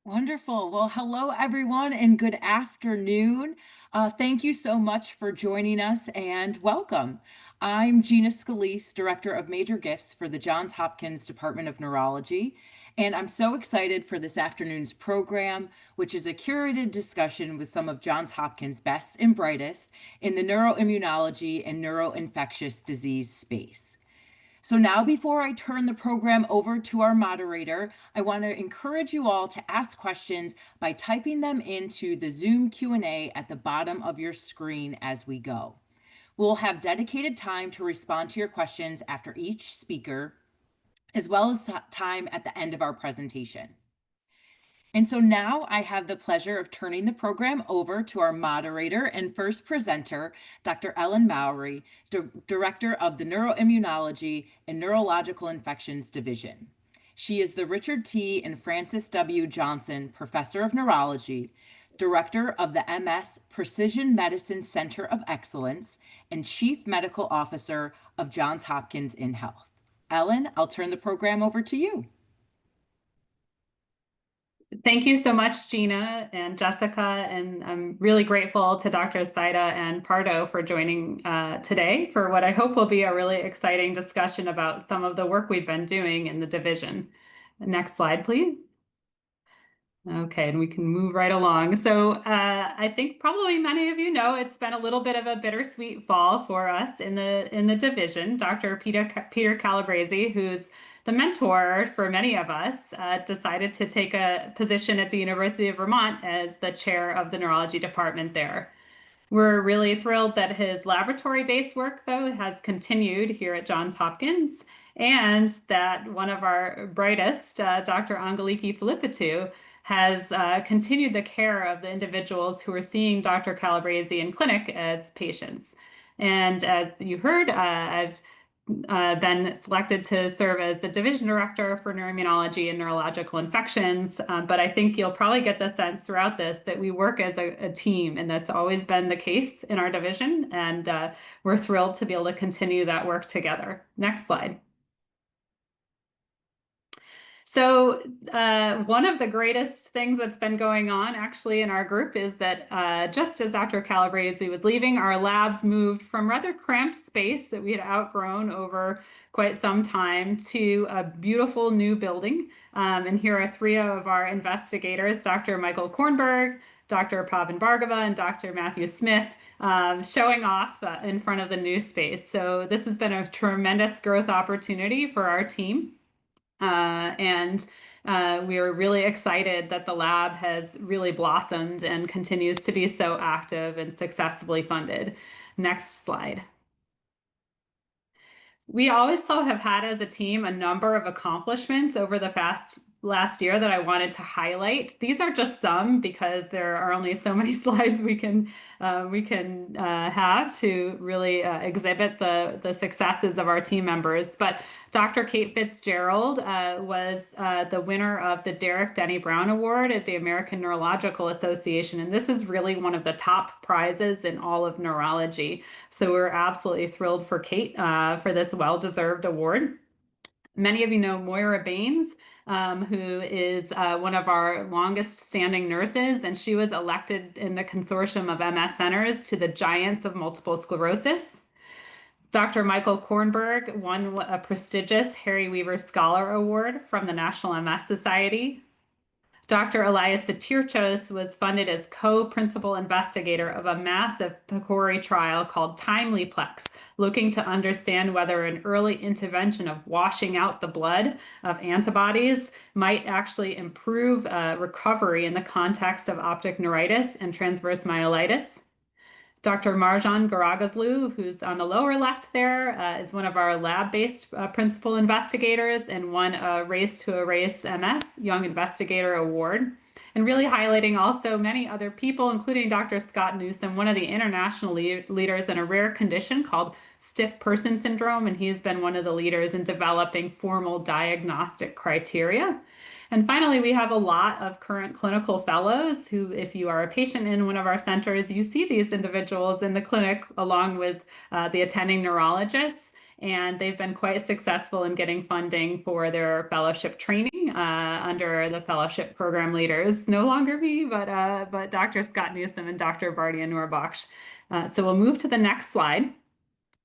Wonderful. Well, hello, everyone, and good afternoon. Thank you so much for joining us and welcome. I'm Gina Scalise, Director of Major Gifts for the Johns Hopkins Department of Neurology, and I'm so excited for this afternoon's program, which is a curated discussion with some of Johns Hopkins' best and brightest in the neuroimmunology and neuroinfectious disease space. So now, before I turn the program over to our moderator, I want to encourage you all to ask questions by typing them into the Zoom Q&A at the bottom of your screen as we go. We'll have dedicated time to respond to your questions after each speaker, as well as time at the end of our presentation. And so now I have the pleasure of turning the program over to our moderator and first presenter, Dr. Ellen Mowry, Director of the Neuroimmunology and Neurological Infections Division. She is the Richard T. and Francis W. Johnson Professor of Neurology, Director of the MS Precision Medicine Center of Excellence, and Chief Medical Officer of Johns Hopkins in Health. Ellen, I'll turn the program over to you. Thank you so much, Gina and Jessica, and I'm really grateful to Dr. Saidha and Pardo for joining today for what I hope will be a really exciting discussion about some of the work we've been doing in the division. Next slide, please. Okay, and we can move right along. So I think probably many of you know it's been a little bit of a bittersweet fall for us in the division. Dr. Peter Calabrese, who's the mentor for many of us, decided to take a position at the University of Vermont as the chair of the neurology department there. We're really thrilled that his laboratory-based work, though, has continued here at Johns Hopkins, and that one of our brightest, Dr. Angeliki Filippitou, has continued the care of the individuals who are seeing Dr. Calabrese in clinic as patients. And as you heard, I've been selected to serve as the division director for neuroimmunology and neurological infections. But I think you'll probably get the sense throughout this that we work as a team, and that's always been the case in our division. And we're thrilled to be able to continue that work together. Next slide. So one of the greatest things that's been going on actually in our group is that just as Dr. Calabrese was leaving, our labs moved from rather cramped space that we had outgrown over quite some time to a beautiful new building. And here are three of our investigators, Dr. Michael Kornberg, Dr. Pavan Bhargava, and Dr. Matthew Smith, showing off in front of the new space. So this has been a tremendous growth opportunity for our team. We are really excited that the lab has really blossomed and continues to be so active and successfully funded. Next slide. We also have had as a team a number of accomplishments over the last year that I wanted to highlight. These are just some because there are only so many slides we can have to really exhibit the successes of our team members. But Dr. Kate Fitzgerald was the winner of the Derek Denny Brown Award at the American Neurological Association, and this is really one of the top prizes in all of neurology. So we're absolutely thrilled for Kate for this well-deserved award. Many of you know Moira Baines, who is one of our longest standing nurses, and she was elected in the consortium of MS centers to the Giants of Multiple Sclerosis. Dr. Michael Kornberg won a prestigious Harry Weaver Scholar Award from the National MS Society. Dr. Elias Satirchos was funded as co-principal investigator of a massive PCORI trial called TimelyPlex, looking to understand whether an early intervention of washing out the blood of antibodies might actually improve recovery in the context of optic neuritis and transverse myelitis. Dr. Marjan Garagazlu, who's on the lower left there, is one of our lab-based principal investigators and won a Race to Erase MS Young Investigator Award. And really highlighting also many other people, including Dr. Scott Newsom, one of the international leaders in a rare condition called stiff person syndrome, and he's been one of the leaders in developing formal diagnostic criteria. And finally, we have a lot of current clinical fellows who, if you are a patient in one of our centers, you see these individuals in the clinic along with the attending neurologists. And they've been quite successful in getting funding for their fellowship training under the fellowship program leaders. No longer me, but Dr. Scott Newsom and Dr. Bardia Noorbaksh. So we'll move to the next slide.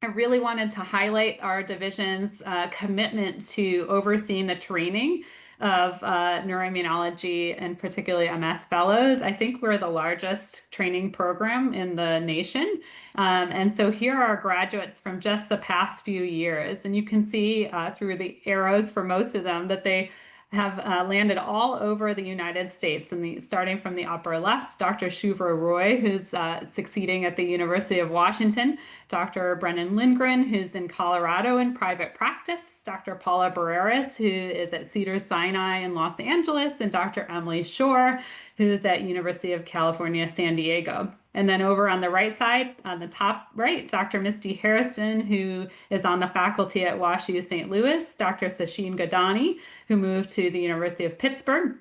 I really wanted to highlight our division's commitment to overseeing the training of neuroimmunology and particularly MS fellows. I think we're the largest training program in the nation. And so here are our graduates from just the past few years. And you can see through the arrows for most of them that they have landed all over the United States. And starting from the upper left, Dr. Shuvra Roy, who's succeeding at the University of Washington, Dr. Brennan Lindgren, who's in Colorado in private practice, Dr. Paula Barreras, who is at Cedars-Sinai in Los Angeles, and Dr. Emily Shore, who's at University of California, San Diego. And then over on the right side, on the top right, Dr. Misty Harrison, who is on the faculty at WashU St. Louis, Dr. Sachin Gadani, who moved to the University of Pittsburgh,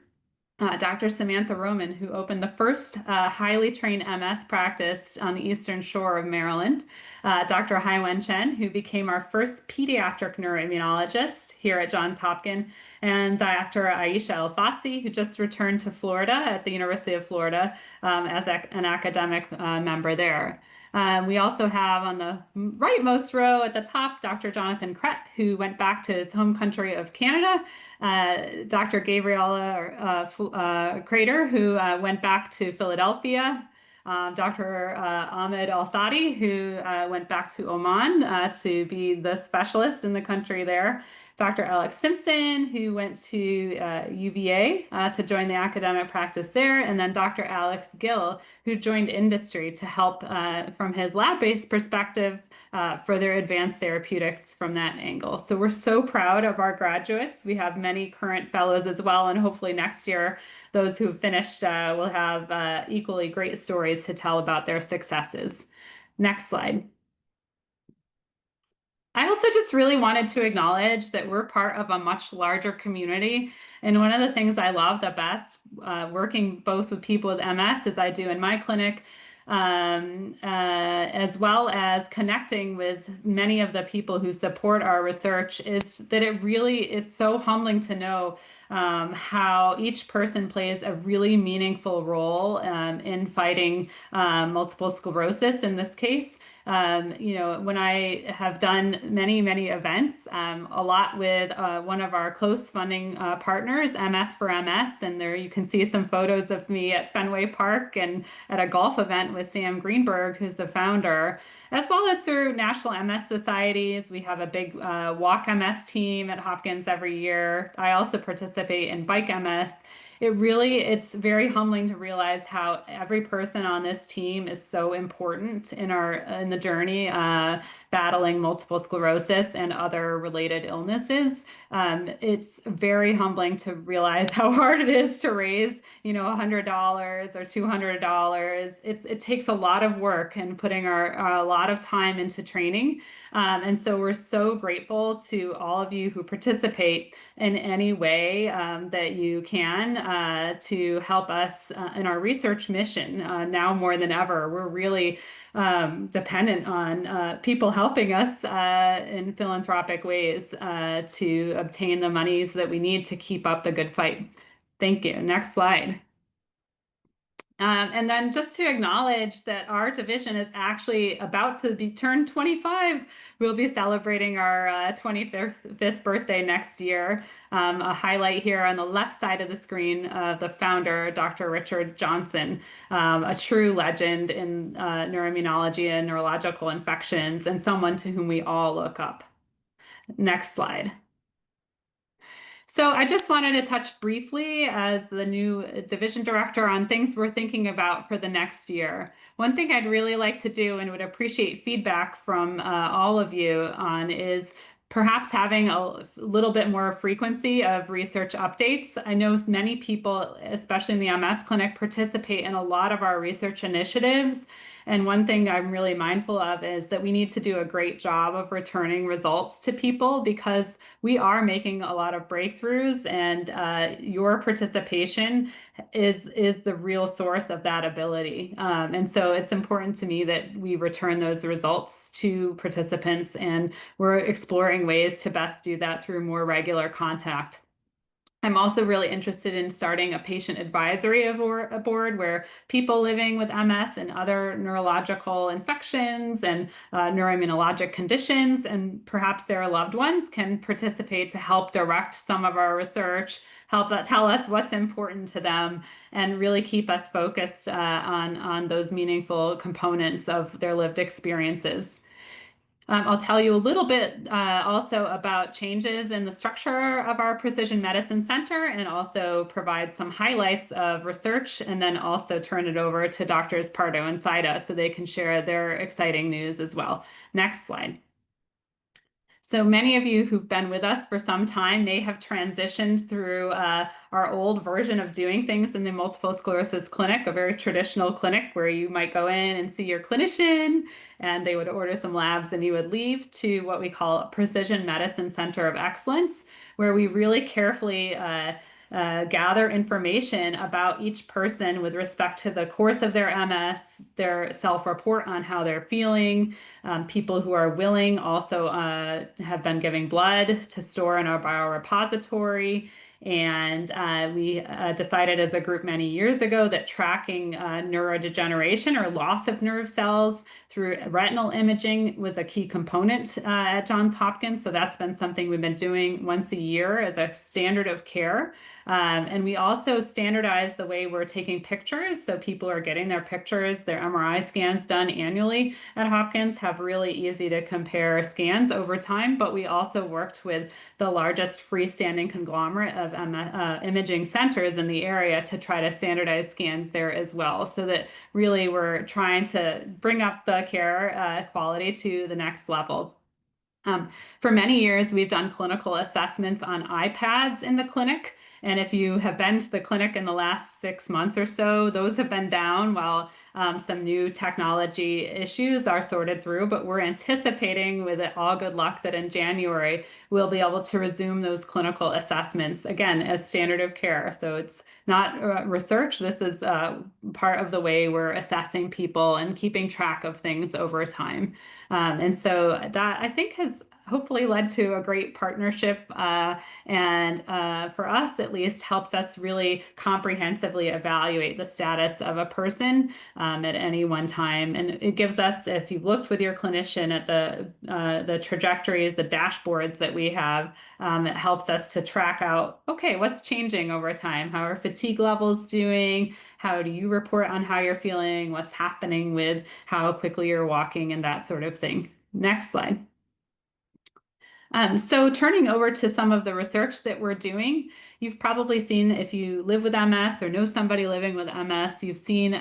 Dr. Samantha Roman, who opened the first highly trained MS practice on the Eastern Shore of Maryland, Dr. Haiwen Chen, who became our first pediatric neuroimmunologist here at Johns Hopkins, and Dr. Aisha El-Fassi, who just returned to Florida at the University of Florida as an academic member there. We also have on the rightmost row at the top, Dr. Jonathan Krett, who went back to his home country of Canada, Dr. Gabriella Crater, who went back to Philadelphia, Dr. Ahmed Al-Sadi, who went back to Oman to be the specialist in the country there, Dr. Alex Simpson, who went to UVA to join the academic practice there, and then Dr. Alex Gill, who joined industry to help from his lab-based perspective further advance therapeutics from that angle. So we're so proud of our graduates. We have many current fellows as well, and hopefully next year, those who've finished will have equally great stories to tell about their successes. Next slide. I also just really wanted to acknowledge that we're part of a much larger community. And one of the things I love the best, working both with people with MS as I do in my clinic, as well as connecting with many of the people who support our research, is that it's so humbling to know how each person plays a really meaningful role in fighting multiple sclerosis in this case. When I have done many, many events, a lot with one of our close funding partners, MS for MS, and there you can see some photos of me at Fenway Park and at a golf event with Sam Greenberg, who's the founder, as well as through national MS societies. We have a big Walk MS team at Hopkins every year. I also participate in Bike MS. It's very humbling to realize how every person on this team is so important in the journey battling multiple sclerosis and other related illnesses. It's very humbling to realize how hard it is to raise, $100 or $200. It takes a lot of work and putting a lot of time into training. And so we're so grateful to all of you who participate in any way that you can to help us in our research mission. Now more than ever, we're really dependent on people helping us in philanthropic ways to obtain the monies that we need to keep up the good fight. Thank you. Next slide. And then just to acknowledge that our division is actually about to be turned 25. We'll be celebrating our 25th birthday next year. A highlight here on the left side of the screen of the founder, Dr. Richard Johnson, a true legend in neuroimmunology and neurological infections, and someone to whom we all look up. Next slide. So I just wanted to touch briefly as the new division director on things we're thinking about for the next year. One thing I'd really like to do and would appreciate feedback from all of you on is perhaps having a little bit more frequency of research updates. I know many people, especially in the MS clinic, participate in a lot of our research initiatives. And one thing I'm really mindful of is that we need to do a great job of returning results to people because we are making a lot of breakthroughs, and your participation is the real source of that ability. And so it's important to me that we return those results to participants, and we're exploring ways to best do that through more regular contact. I'm also really interested in starting a patient advisory board where people living with MS and other neurological infections and neuroimmunologic conditions, and perhaps their loved ones, can participate to help direct some of our research, help tell us what's important to them, and really keep us focused on those meaningful components of their lived experiences. I'll tell you a little bit also about changes in the structure of our Precision Medicine Center, and also provide some highlights of research, and then also turn it over to Doctors Pardo and Saidha so they can share their exciting news as well. Next slide. So many of you who've been with us for some time may have transitioned through our old version of doing things in the multiple sclerosis clinic, a very traditional clinic where you might go in and see your clinician and they would order some labs and you would leave, to what we call a Precision Medicine Center of Excellence, where we really carefully gather information about each person with respect to the course of their MS, their self-report on how they're feeling. People who are willing also have been giving blood to store in our biorepository. And we decided as a group many years ago that tracking neurodegeneration or loss of nerve cells through retinal imaging was a key component at Johns Hopkins. So that's been something we've been doing once a year as a standard of care. And we also standardized the way we're taking pictures. So people are getting their pictures, their MRI scans done annually at Hopkins, have really easy to compare scans over time. But we also worked with the largest freestanding conglomerate of imaging centers in the area to try to standardize scans there as well. So that really we're trying to bring up the care quality to the next level. For many years, we've done clinical assessments on iPads in the clinic. And if you have been to the clinic in the last 6 months or so, those have been down while some new technology issues are sorted through. But we're anticipating, with it all good luck, that in January, we'll be able to resume those clinical assessments again as standard of care. So it's not research. This is part of the way we're assessing people and keeping track of things over time. And so that, I think, has hopefully led to a great partnership, and for us at least helps us really comprehensively evaluate the status of a person at any one time. And it gives us, if you've looked with your clinician at the trajectories, the dashboards that we have, it helps us to track out, okay, what's changing over time? How are fatigue levels doing? How do you report on how you're feeling? What's happening with how quickly you're walking and that sort of thing. Next slide. So turning over to some of the research that we're doing, you've probably seen, if you live with MS or know somebody living with MS, you've seen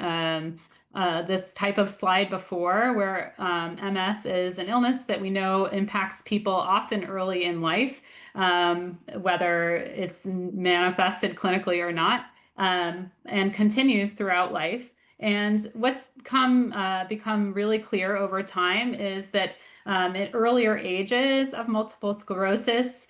this type of slide before, where MS is an illness that we know impacts people often early in life, whether it's manifested clinically or not, and continues throughout life. And what's become really clear over time is that at earlier ages of multiple sclerosis,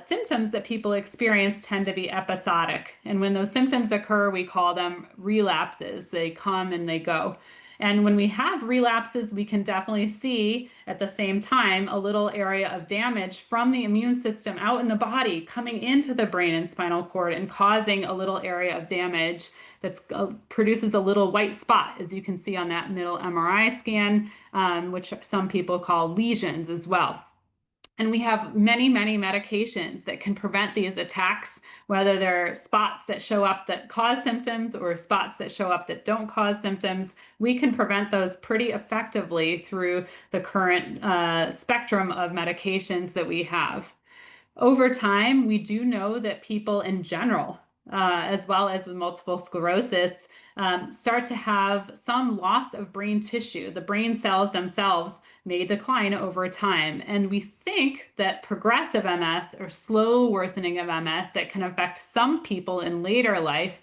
symptoms that people experience tend to be episodic. And when those symptoms occur, we call them relapses. They come and they go. And when we have relapses, we can definitely see at the same time a little area of damage from the immune system out in the body coming into the brain and spinal cord and causing a little area of damage that produces a little white spot, as you can see on that middle MRI scan, which some people call lesions as well. And we have many, many medications that can prevent these attacks, whether they're spots that show up that cause symptoms or spots that show up that don't cause symptoms. We can prevent those pretty effectively through the current spectrum of medications that we have. Over time, we do know that people in general as well as with multiple sclerosis, start to have some loss of brain tissue. The brain cells themselves may decline over time. And we think that progressive MS or slow worsening of MS that can affect some people in later life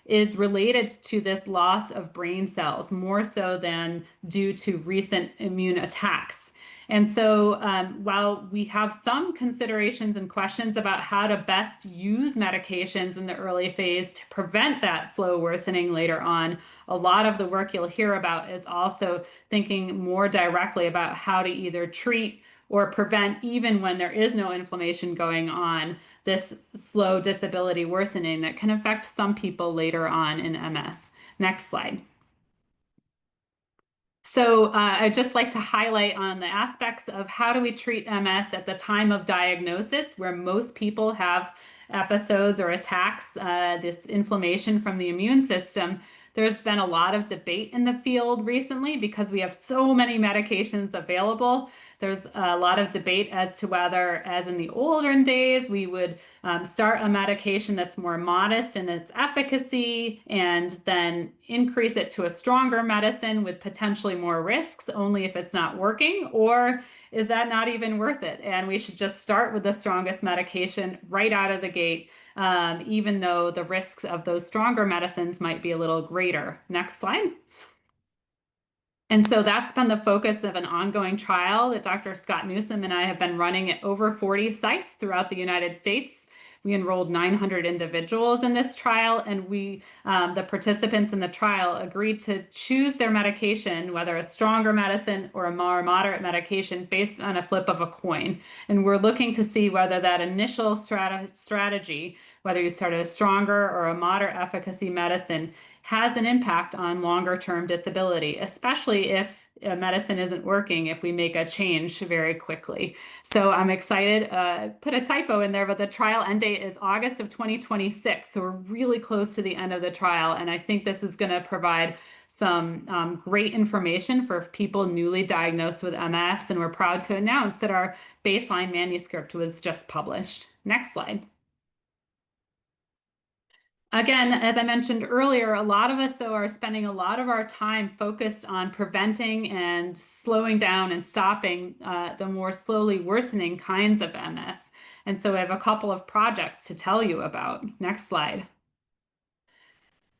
is related to this loss of brain cells more so than due to recent immune attacks. And so, while we have some considerations and questions about how to best use medications in the early phase to prevent that slow worsening later on, a lot of the work you'll hear about is also thinking more directly about how to either treat or prevent, even when there is no inflammation going on, this slow disability worsening that can affect some people later on in MS. Next slide. So I'd just like to highlight on the aspects of how do we treat MS at the time of diagnosis, where most people have episodes or attacks, this inflammation from the immune system. There's been a lot of debate in the field recently because we have so many medications available. There's a lot of debate as to whether, as in the olden days, we would start a medication that's more modest in its efficacy and then increase it to a stronger medicine with potentially more risks only if it's not working, or is that not even worth it? And we should just start with the strongest medication right out of the gate, even though the risks of those stronger medicines might be a little greater. Next slide. And so that's been the focus of an ongoing trial that Dr. Scott Newsom and I have been running at over 40 sites throughout the United States. We enrolled 900 individuals in this trial, and the participants in the trial agreed to choose their medication, whether a stronger medicine or a more moderate medication, based on a flip of a coin. And we're looking to see whether that initial strategy, whether you start a stronger or a moderate efficacy medicine, has an impact on longer term disability, especially if a medicine isn't working, if we make a change very quickly. So I'm excited, put a typo in there, but the trial end date is August of 2026. So we're really close to the end of the trial. And I think this is going to provide some great information for people newly diagnosed with MS. And we're proud to announce that our baseline manuscript was just published. Next slide. Again, as I mentioned earlier, a lot of us, though, are spending a lot of our time focused on preventing and slowing down and stopping the more slowly worsening kinds of MS. And so I have a couple of projects to tell you about. Next slide.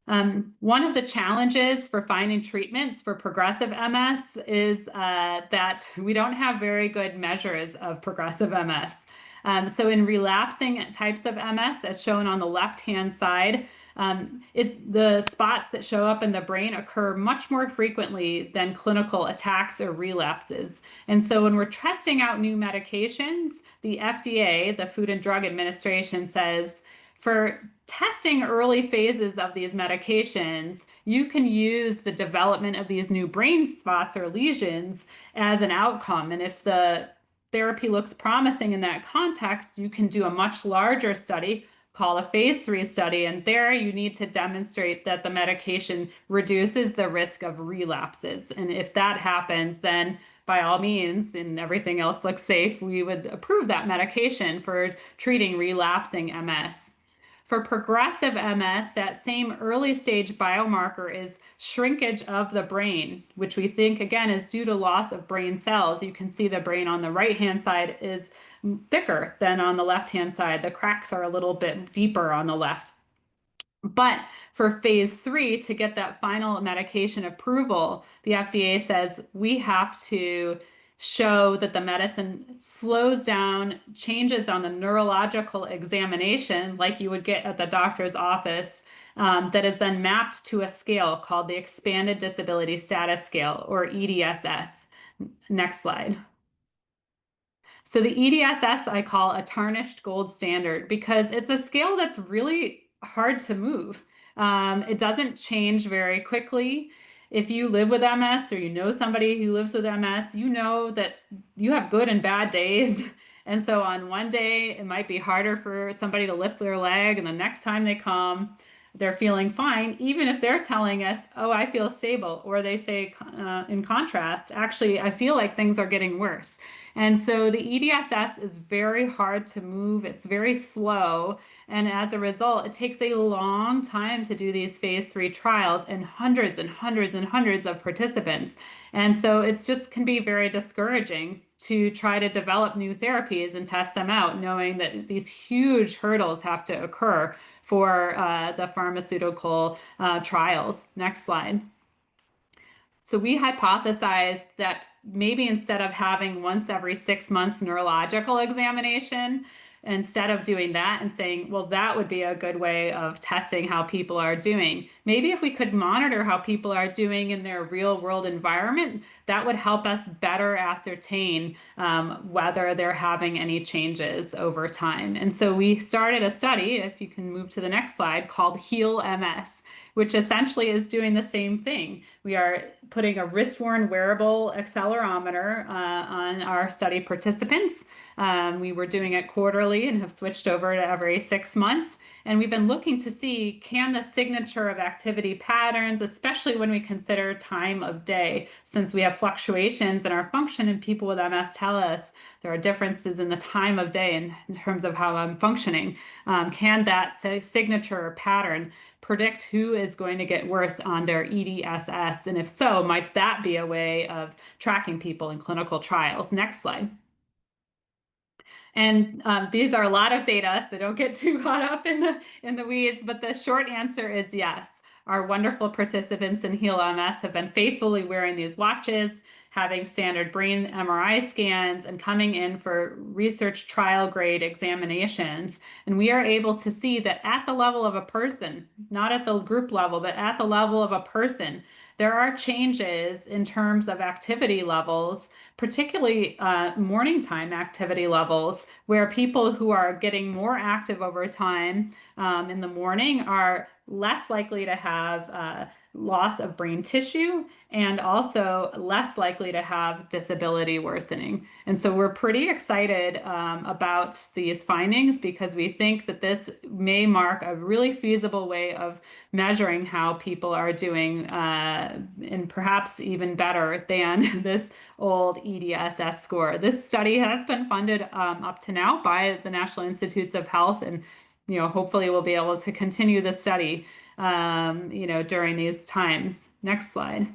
One of the challenges for finding treatments for progressive MS is that we don't have very good measures of progressive MS. So in relapsing types of MS, as shown on the left-hand side, the spots that show up in the brain occur much more frequently than clinical attacks or relapses. And so when we're testing out new medications, the FDA, the Food and Drug Administration, says for testing early phases of these medications, you can use the development of these new brain spots or lesions as an outcome. And if the therapy looks promising in that context, you can do a much larger study called a phase 3 study. And there you need to demonstrate that the medication reduces the risk of relapses. And if that happens, then by all means, and everything else looks safe, we would approve that medication for treating relapsing MS. For progressive MS, that same early stage biomarker is shrinkage of the brain, which we think, again, is due to loss of brain cells. You can see the brain on the right-hand side is thicker than on the left-hand side. The cracks are a little bit deeper on the left. But for phase 3, to get that final medication approval, the FDA says we have to show that the medicine slows down changes on the neurological examination, like you would get at the doctor's office, that is then mapped to a scale called the Expanded Disability Status Scale, or EDSS. Next slide. So the EDSS I call a tarnished gold standard because it's a scale that's really hard to move. It doesn't change very quickly. If you live with MS or you know somebody who lives with MS, you know that you have good and bad days. And so on one day, it might be harder for somebody to lift their leg, and the next time they come, they're feeling fine, even if they're telling us, oh, I feel stable. Or they say, in contrast, actually, I feel like things are getting worse. And so the EDSS is very hard to move. It's very slow. And as a result, it takes a long time to do these phase 3 trials and hundreds and hundreds and hundreds of participants. And so it's just can be very discouraging to try to develop new therapies and test them out, knowing that these huge hurdles have to occur for the pharmaceutical trials. Next slide. So we hypothesized that maybe instead of having once every 6 months neurological examination, instead of doing that and saying, well, that would be a good way of testing how people are doing. Maybe if we could monitor how people are doing in their real world environment, that would help us better ascertain whether they're having any changes over time. And so we started a study, if you can move to the next slide, called Heal MS, which essentially is doing the same thing. We are putting a wrist-worn wearable accelerometer on our study participants. We were doing it quarterly and have switched over to every 6 months. And we've been looking to see, can the signature of activity patterns, especially when we consider time of day, since we have fluctuations in our function and people with MS tell us there are differences in the time of day in terms of how I'm functioning. Can that signature or pattern predict who is going to get worse on their EDSS? And if so, might that be a way of tracking people in clinical trials? Next slide. And these are a lot of data, so don't get too caught up in the weeds. But the short answer is yes. Our wonderful participants in Heal MS have been faithfully wearing these watches, having standard brain MRI scans, and coming in for research trial grade examinations. And we are able to see that at the level of a person, not at the group level, but at the level of a person, there are changes in terms of activity levels, particularly morning time activity levels, where people who are getting more active over time in the morning are less likely to have loss of brain tissue and also less likely to have disability worsening. And so we're pretty excited about these findings because we think that this may mark a really feasible way of measuring how people are doing and perhaps even better than this old EDSS score. This study has been funded up to now by the National Institutes of Health, and hopefully we'll be able to continue the study during these times. Next slide.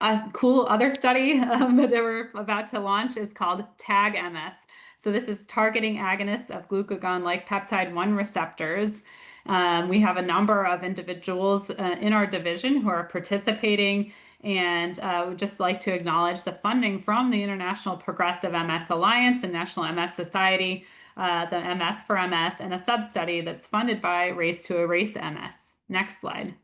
A cool other study that we're about to launch is called TAG MS. So this is targeting agonists of glucagon-like peptide 1 receptors. We have a number of individuals in our division who are participating, and we'd just like to acknowledge the funding from the International Progressive MS Alliance and National MS Society, the MS for MS, and a sub-study that's funded by Race to Erase MS. Next slide.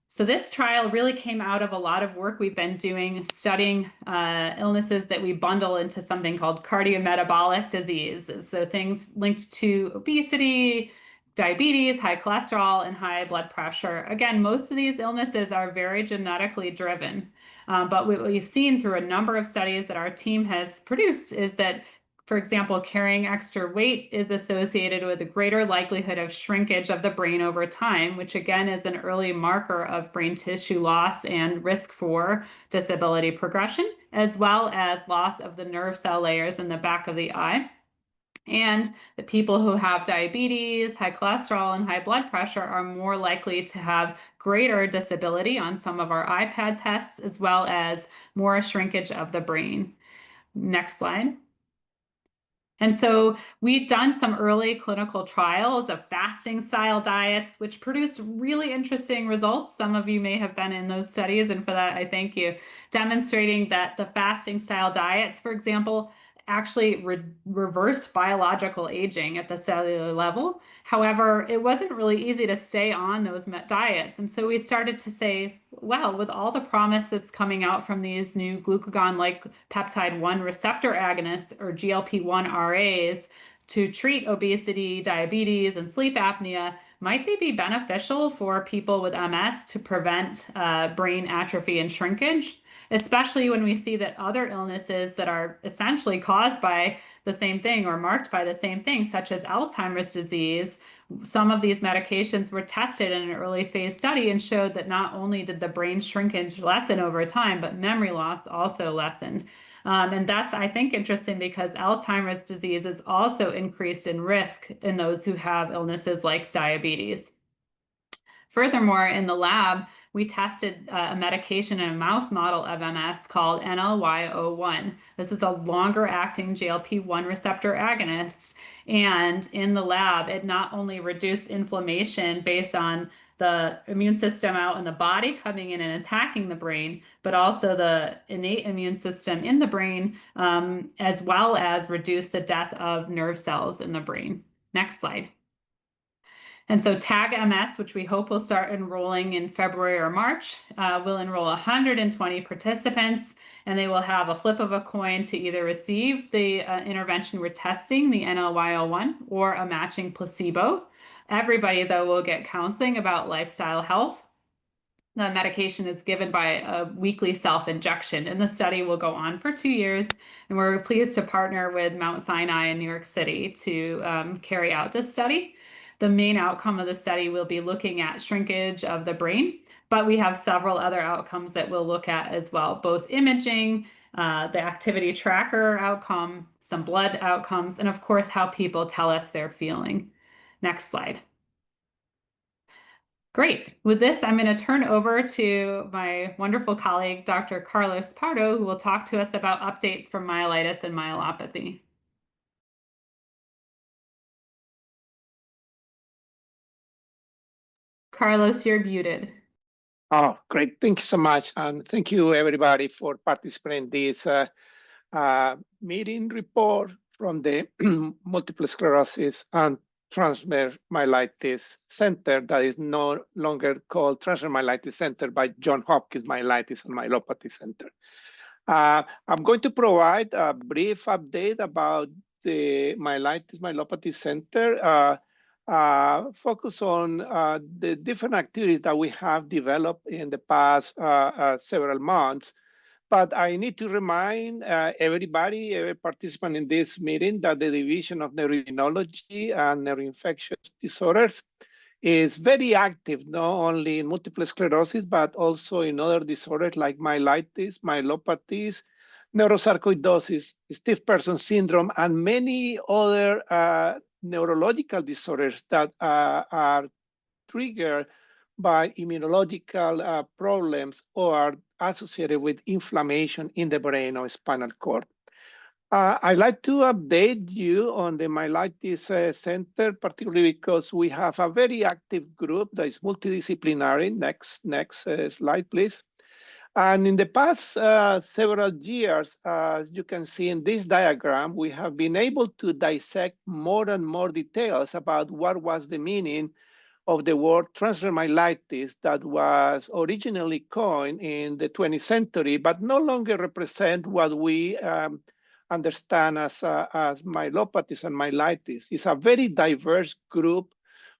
So this trial really came out of a lot of work we've been doing studying illnesses that we bundle into something called cardiometabolic disease. So things linked to obesity, diabetes, high cholesterol, and high blood pressure. Again, most of these illnesses are very genetically driven. But what we've seen through a number of studies that our team has produced is that, for example, carrying extra weight is associated with a greater likelihood of shrinkage of the brain over time, which again is an early marker of brain tissue loss and risk for disability progression, as well as loss of the nerve cell layers in the back of the eye. And the people who have diabetes, high cholesterol, and high blood pressure are more likely to have greater disability on some of our iPad tests, as well as more shrinkage of the brain. Next slide. And so we've done some early clinical trials of fasting style diets, which produced really interesting results. Some of you may have been in those studies, and for that, I thank you, demonstrating that the fasting style diets, for example, actually reversed biological aging at the cellular level. However, it wasn't really easy to stay on those diets. And so we started to say, well, with all the promise that's coming out from these new glucagon-like peptide 1 receptor agonists, or GLP-1 RAs, to treat obesity, diabetes, and sleep apnea, might they be beneficial for people with MS to prevent brain atrophy and shrinkage? Especially when we see that other illnesses that are essentially caused by the same thing or marked by the same thing, such as Alzheimer's disease, some of these medications were tested in an early phase study and showed that not only did the brain shrinkage lessen over time, but memory loss also lessened. And that's, I think, interesting because Alzheimer's disease is also increased in risk in those who have illnesses like diabetes. Furthermore, in the lab, we tested a medication in a mouse model of MS called NLY-01. This is a longer acting GLP-1 receptor agonist. And in the lab, it not only reduced inflammation based on the immune system out in the body coming in and attacking the brain, but also the innate immune system in the brain, as well as reduce the death of nerve cells in the brain. Next slide. And so TAG MS, which we hope will start enrolling in February or March, will enroll 120 participants, and they will have a flip of a coin to either receive the intervention we're testing, the NLY-01, or a matching placebo. Everybody, though, will get counseling about lifestyle health. The medication is given by a weekly self-injection, and the study will go on for 2 years. And we're pleased to partner with Mount Sinai in New York City to carry out this study. The main outcome of the study will be looking at shrinkage of the brain, but we have several other outcomes that we'll look at as well, both imaging, the activity tracker outcome, some blood outcomes, and of course, how people tell us they're feeling. Next slide. Great. With this, I'm going to turn over to my wonderful colleague, Dr. Carlos Pardo, who will talk to us about updates from myelitis and myelopathy. Carlos, you're muted. Oh, great. Thank you so much. And thank you, everybody, for participating in this meeting report from the Multiple Sclerosis and Transverse Myelitis Center that is no longer called Transverse Myelitis Center by John Hopkins Myelitis and Myelopathy Center. I'm going to provide a brief update about the Myelopathy Center, focus on the different activities that we have developed in the past several months. But I need to remind everybody, every participant in this meeting, that the Division of Neuroimmunology and Neuroinfectious Disorders is very active, not only in multiple sclerosis, but also in other disorders like myelitis, myelopathies, neurosarcoidosis, stiff person syndrome, and many other neurological disorders that are triggered by immunological problems or are associated with inflammation in the brain or spinal cord. I'd like to update you on the Myelitis Center, particularly because we have a very active group that is multidisciplinary. Next slide, please. And in the past several years, you can see in this diagram, we have been able to dissect more and more details about what was the meaning of the word transverse myelitis that was originally coined in the 20th century, but no longer represent what we understand as myelopathies and myelitis. It's a very diverse group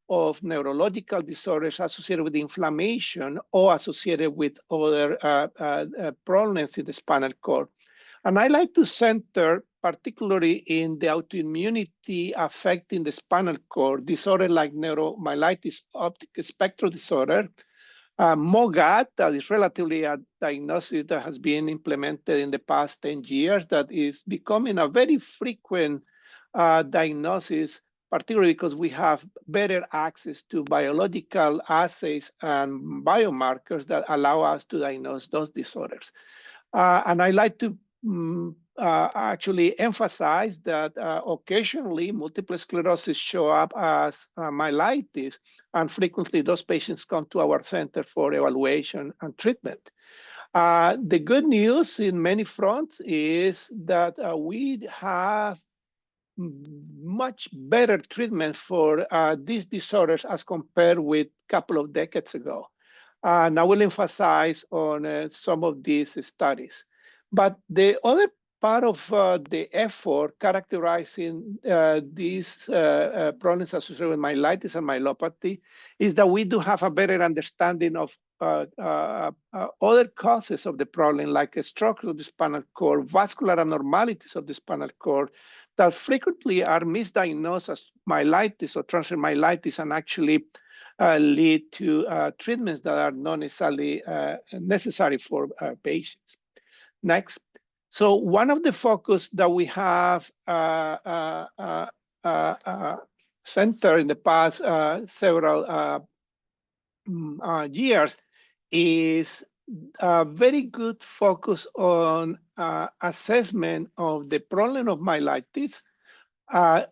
of neurological disorders associated with inflammation or associated with other problems in the spinal cord. And I like to center particularly in the autoimmunity affecting the spinal cord, disorder like neuromyelitis optic spectrum disorder, MOGAD, that is relatively a diagnosis that has been implemented in the past 10 years, that is becoming a very frequent diagnosis, particularly because we have better access to biological assays and biomarkers that allow us to diagnose those disorders. And I like to actually emphasize that occasionally multiple sclerosis show up as myelitis, and frequently those patients come to our center for evaluation and treatment. The good news in many fronts is that we have much better treatment for these disorders as compared with a couple of decades ago. And I will emphasize on some of these studies. But the other part of the effort characterizing these problems associated with myelitis and myelopathy is that we do have a better understanding of other causes of the problem, like a stroke of the spinal cord, vascular abnormalities of the spinal cord, that frequently are misdiagnosed as myelitis or transverse myelitis and actually lead to treatments that are not necessarily necessary for patients. Next. So one of the focus that we have centered in the past several years is a very good focus on assessment of the problem of myelitis,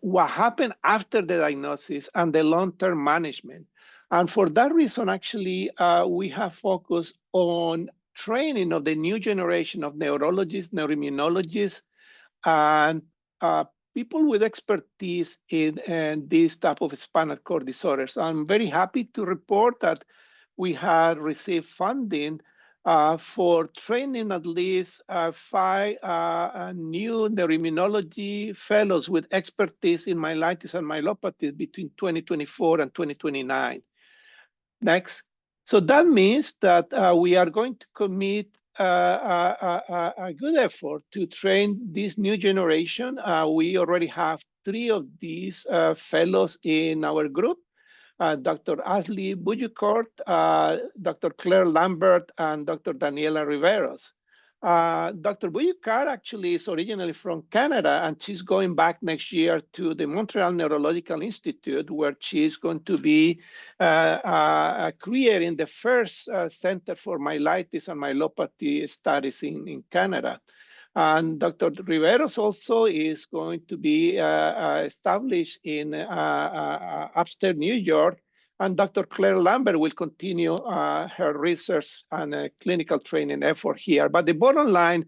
what happened after the diagnosis, and the long-term management. And for that reason, actually, we have focused on training of the new generation of neurologists, neuroimmunologists, and people with expertise in this type of spinal cord disorders. I'm very happy to report that we had received funding for training at least 5 new neuroimmunology fellows with expertise in myelitis and myelopathies between 2024 and 2029. Next. So that means that we are going to commit a good effort to train this new generation. We already have 3 of these fellows in our group. Dr. Ashley Bujucourt, Dr. Claire Lambert, and Dr. Daniela Riveros. Dr. Bujucourt actually is originally from Canada, and she's going back next year to the Montreal Neurological Institute, where she's going to be creating the first Center for Myelitis and Myelopathy studies in Canada. And Dr. Riveros also is going to be established in upstate New York. And Dr. Claire Lambert will continue her research and clinical training effort here. But the bottom line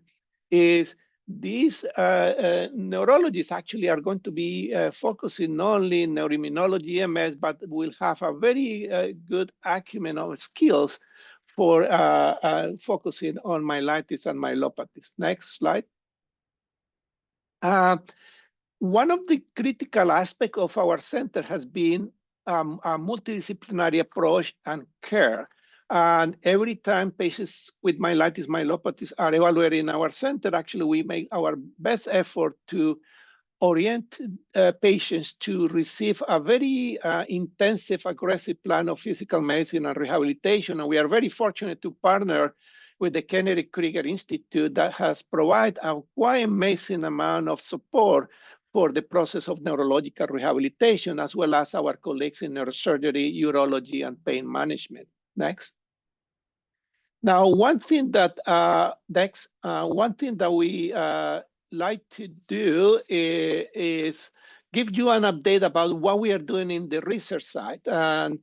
is these neurologists actually are going to be focusing not only in neuroimmunology, MS, but will have a very good acumen of skills for focusing on myelitis and myelopathies. Next slide. One of the critical aspects of our center has been a multidisciplinary approach and care. And every time patients with myelitis, myelopathies are evaluated in our center, actually we make our best effort to orient patients to receive a very intensive, aggressive plan of physical medicine and rehabilitation. And we are very fortunate to partner with the Kennedy Krieger Institute that has provided a quite amazing amount of support for the process of neurological rehabilitation, as well as our colleagues in neurosurgery, urology, and pain management. Next. Now, one thing that we like to do is give you an update about what we are doing in the research side. And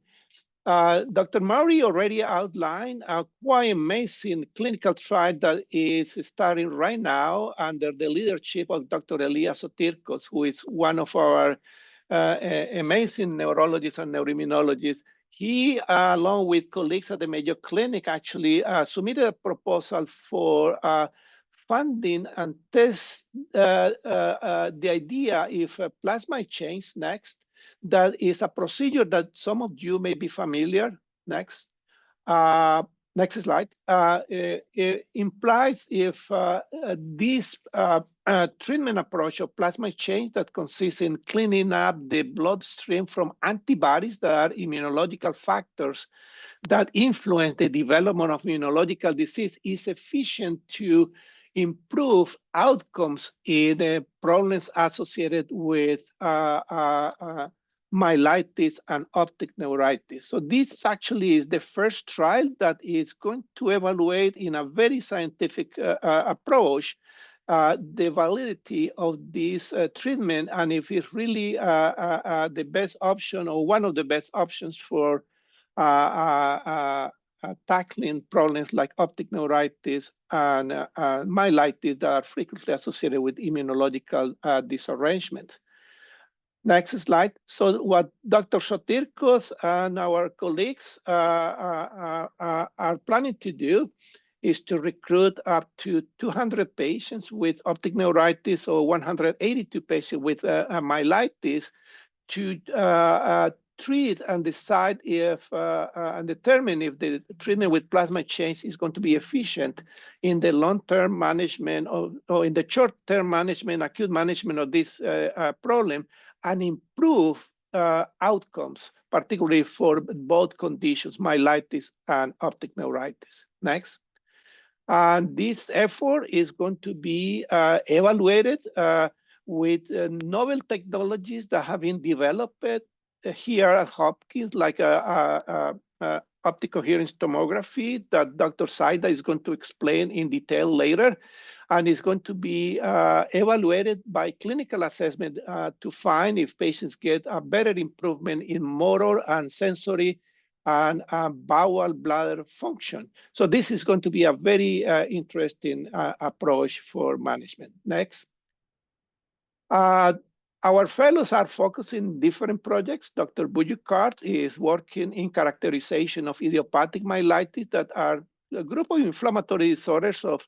Dr. Mowry already outlined a quite amazing clinical trial that is starting right now under the leadership of Dr. Elias Sotirkos, who is one of our amazing neurologists and neuroimmunologists. He, along with colleagues at the Mayo Clinic, actually submitted a proposal for funding and test the idea if plasma change next. That is a procedure that some of you may be familiar. Next. Next slide. It implies if this treatment approach of plasma exchange that consists in cleaning up the bloodstream from antibodies that are immunological factors that influence the development of immunological disease is efficient to improve outcomes in the problems associated with myelitis and optic neuritis. So this actually is the first trial that is going to evaluate in a very scientific approach the validity of this treatment and if it's really the best option or one of the best options for tackling problems like optic neuritis and myelitis that are frequently associated with immunological disarrangement. Next slide. So what Dr. Sotirkos and our colleagues are planning to do is to recruit up to 200 patients with optic neuritis or 182 patients with myelitis to treat and decide if and determine if the treatment with plasma exchange is going to be efficient in the long-term management or in the short-term management, acute management of this problem, and improve outcomes, particularly for both conditions, myelitis and optic neuritis. Next. And this effort is going to be evaluated with novel technologies that have been developed here at Hopkins, like optic coherence tomography that Dr. Saidha is going to explain in detail later. And it's going to be evaluated by clinical assessment to find if patients get a better improvement in motor and sensory and bowel bladder function. So this is going to be a very interesting approach for management. Next. Our fellows are focusing different projects. Dr. Bujukart is working in characterization of idiopathic myelitis that are a group of inflammatory disorders of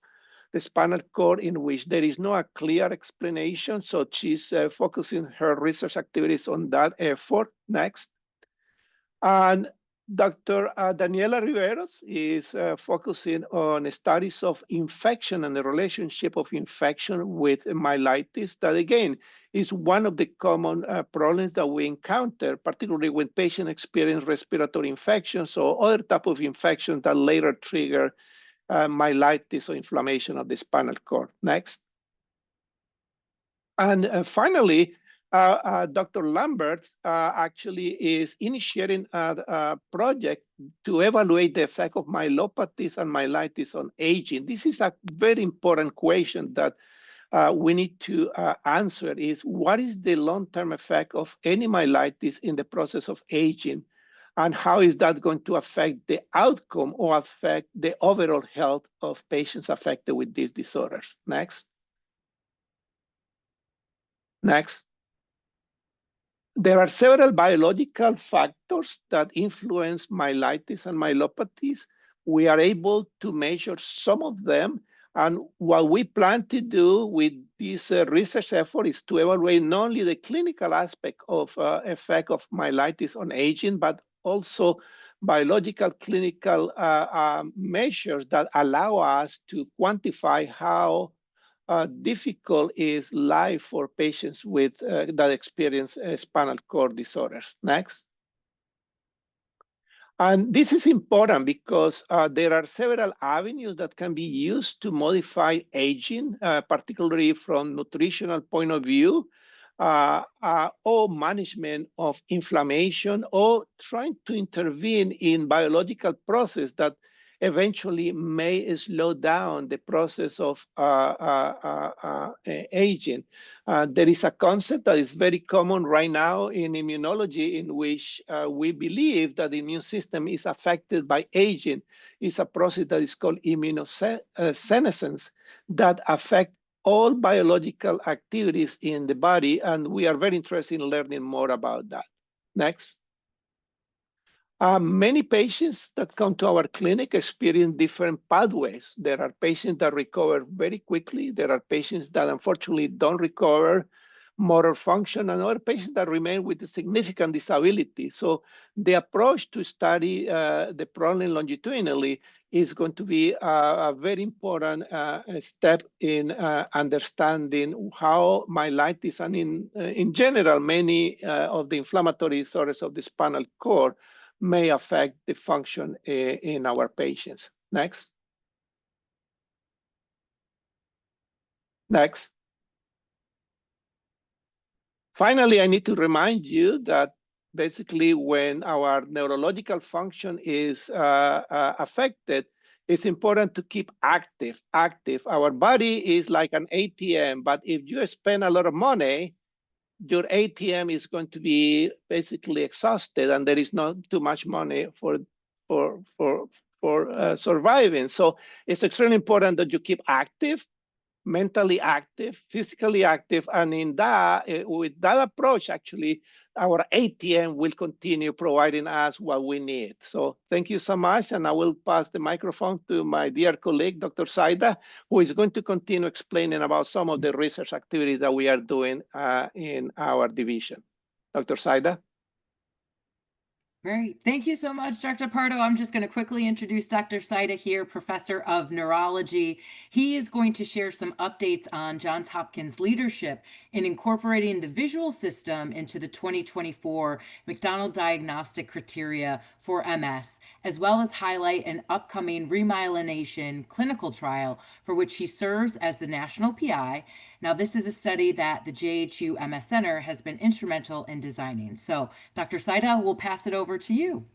the spinal cord in which there is no clear explanation. So she's focusing her research activities on that effort. Next. And Dr. Daniela Riveros is focusing on studies of infection and the relationship of infection with myelitis. That again is one of the common problems that we encounter, particularly when patients experience respiratory infections or other type of infections that later trigger myelitis or inflammation of the spinal cord. Next. And finally, Dr. Lambert actually is initiating a project to evaluate the effect of myelopathies and myelitis on aging. This is a very important question that we need to answer is what is the long-term effect of any myelitis in the process of aging? And how is that going to affect the outcome or affect the overall health of patients affected with these disorders? Next. Next. There are several biological factors that influence myelitis and myelopathies. We are able to measure some of them. And what we plan to do with this research effort is to evaluate not only the clinical aspect of effect of myelitis on aging, but also biological clinical measures that allow us to quantify how difficult is life for patients with that experience spinal cord disorders. Next. And this is important because there are several avenues that can be used to modify aging, particularly from nutritional point of view, or management of inflammation, or trying to intervene in biological process that eventually may slow down the process of aging. There is a concept that is very common right now in immunology in which we believe that the immune system is affected by aging. It's a process that is called immunosenescence that affects all biological activities in the body, and we are very interested in learning more about that. Next. Many patients that come to our clinic experience different pathways. There are patients that recover very quickly. There are patients that unfortunately don't recover motor function, and other patients that remain with a significant disability. So the approach to study the problem longitudinally is going to be a very important step in understanding how myelitis and in general, many of the inflammatory disorders of the spinal cord may affect the function in our patients. Next. Next. Finally, I need to remind you that basically when our neurological function is affected, it's important to keep active. Our body is like an ATM, but if you spend a lot of money, your ATM is going to be basically exhausted, and there is not too much money for surviving. So it's extremely important that you keep active, mentally active, physically active, and in that, with that approach, actually, our ATM will continue providing us what we need. So thank you so much, and I will pass the microphone to my dear colleague, Dr. Saidha, who is going to continue explaining about some of the research activities that we are doing in our division. Dr. Saidha. Great. Thank you so much, Dr. Pardo. I'm just going to quickly introduce Dr. Saidha here, professor of neurology. He is going to share some updates on Johns Hopkins leadership in incorporating the visual system into the 2024 McDonald Diagnostic Criteria for MS, as well as highlight an upcoming remyelination clinical trial for which he serves as the national PI. Now, this is a study that the JHU MS Center has been instrumental in designing. So, Dr. Saidha, we'll pass it over to you.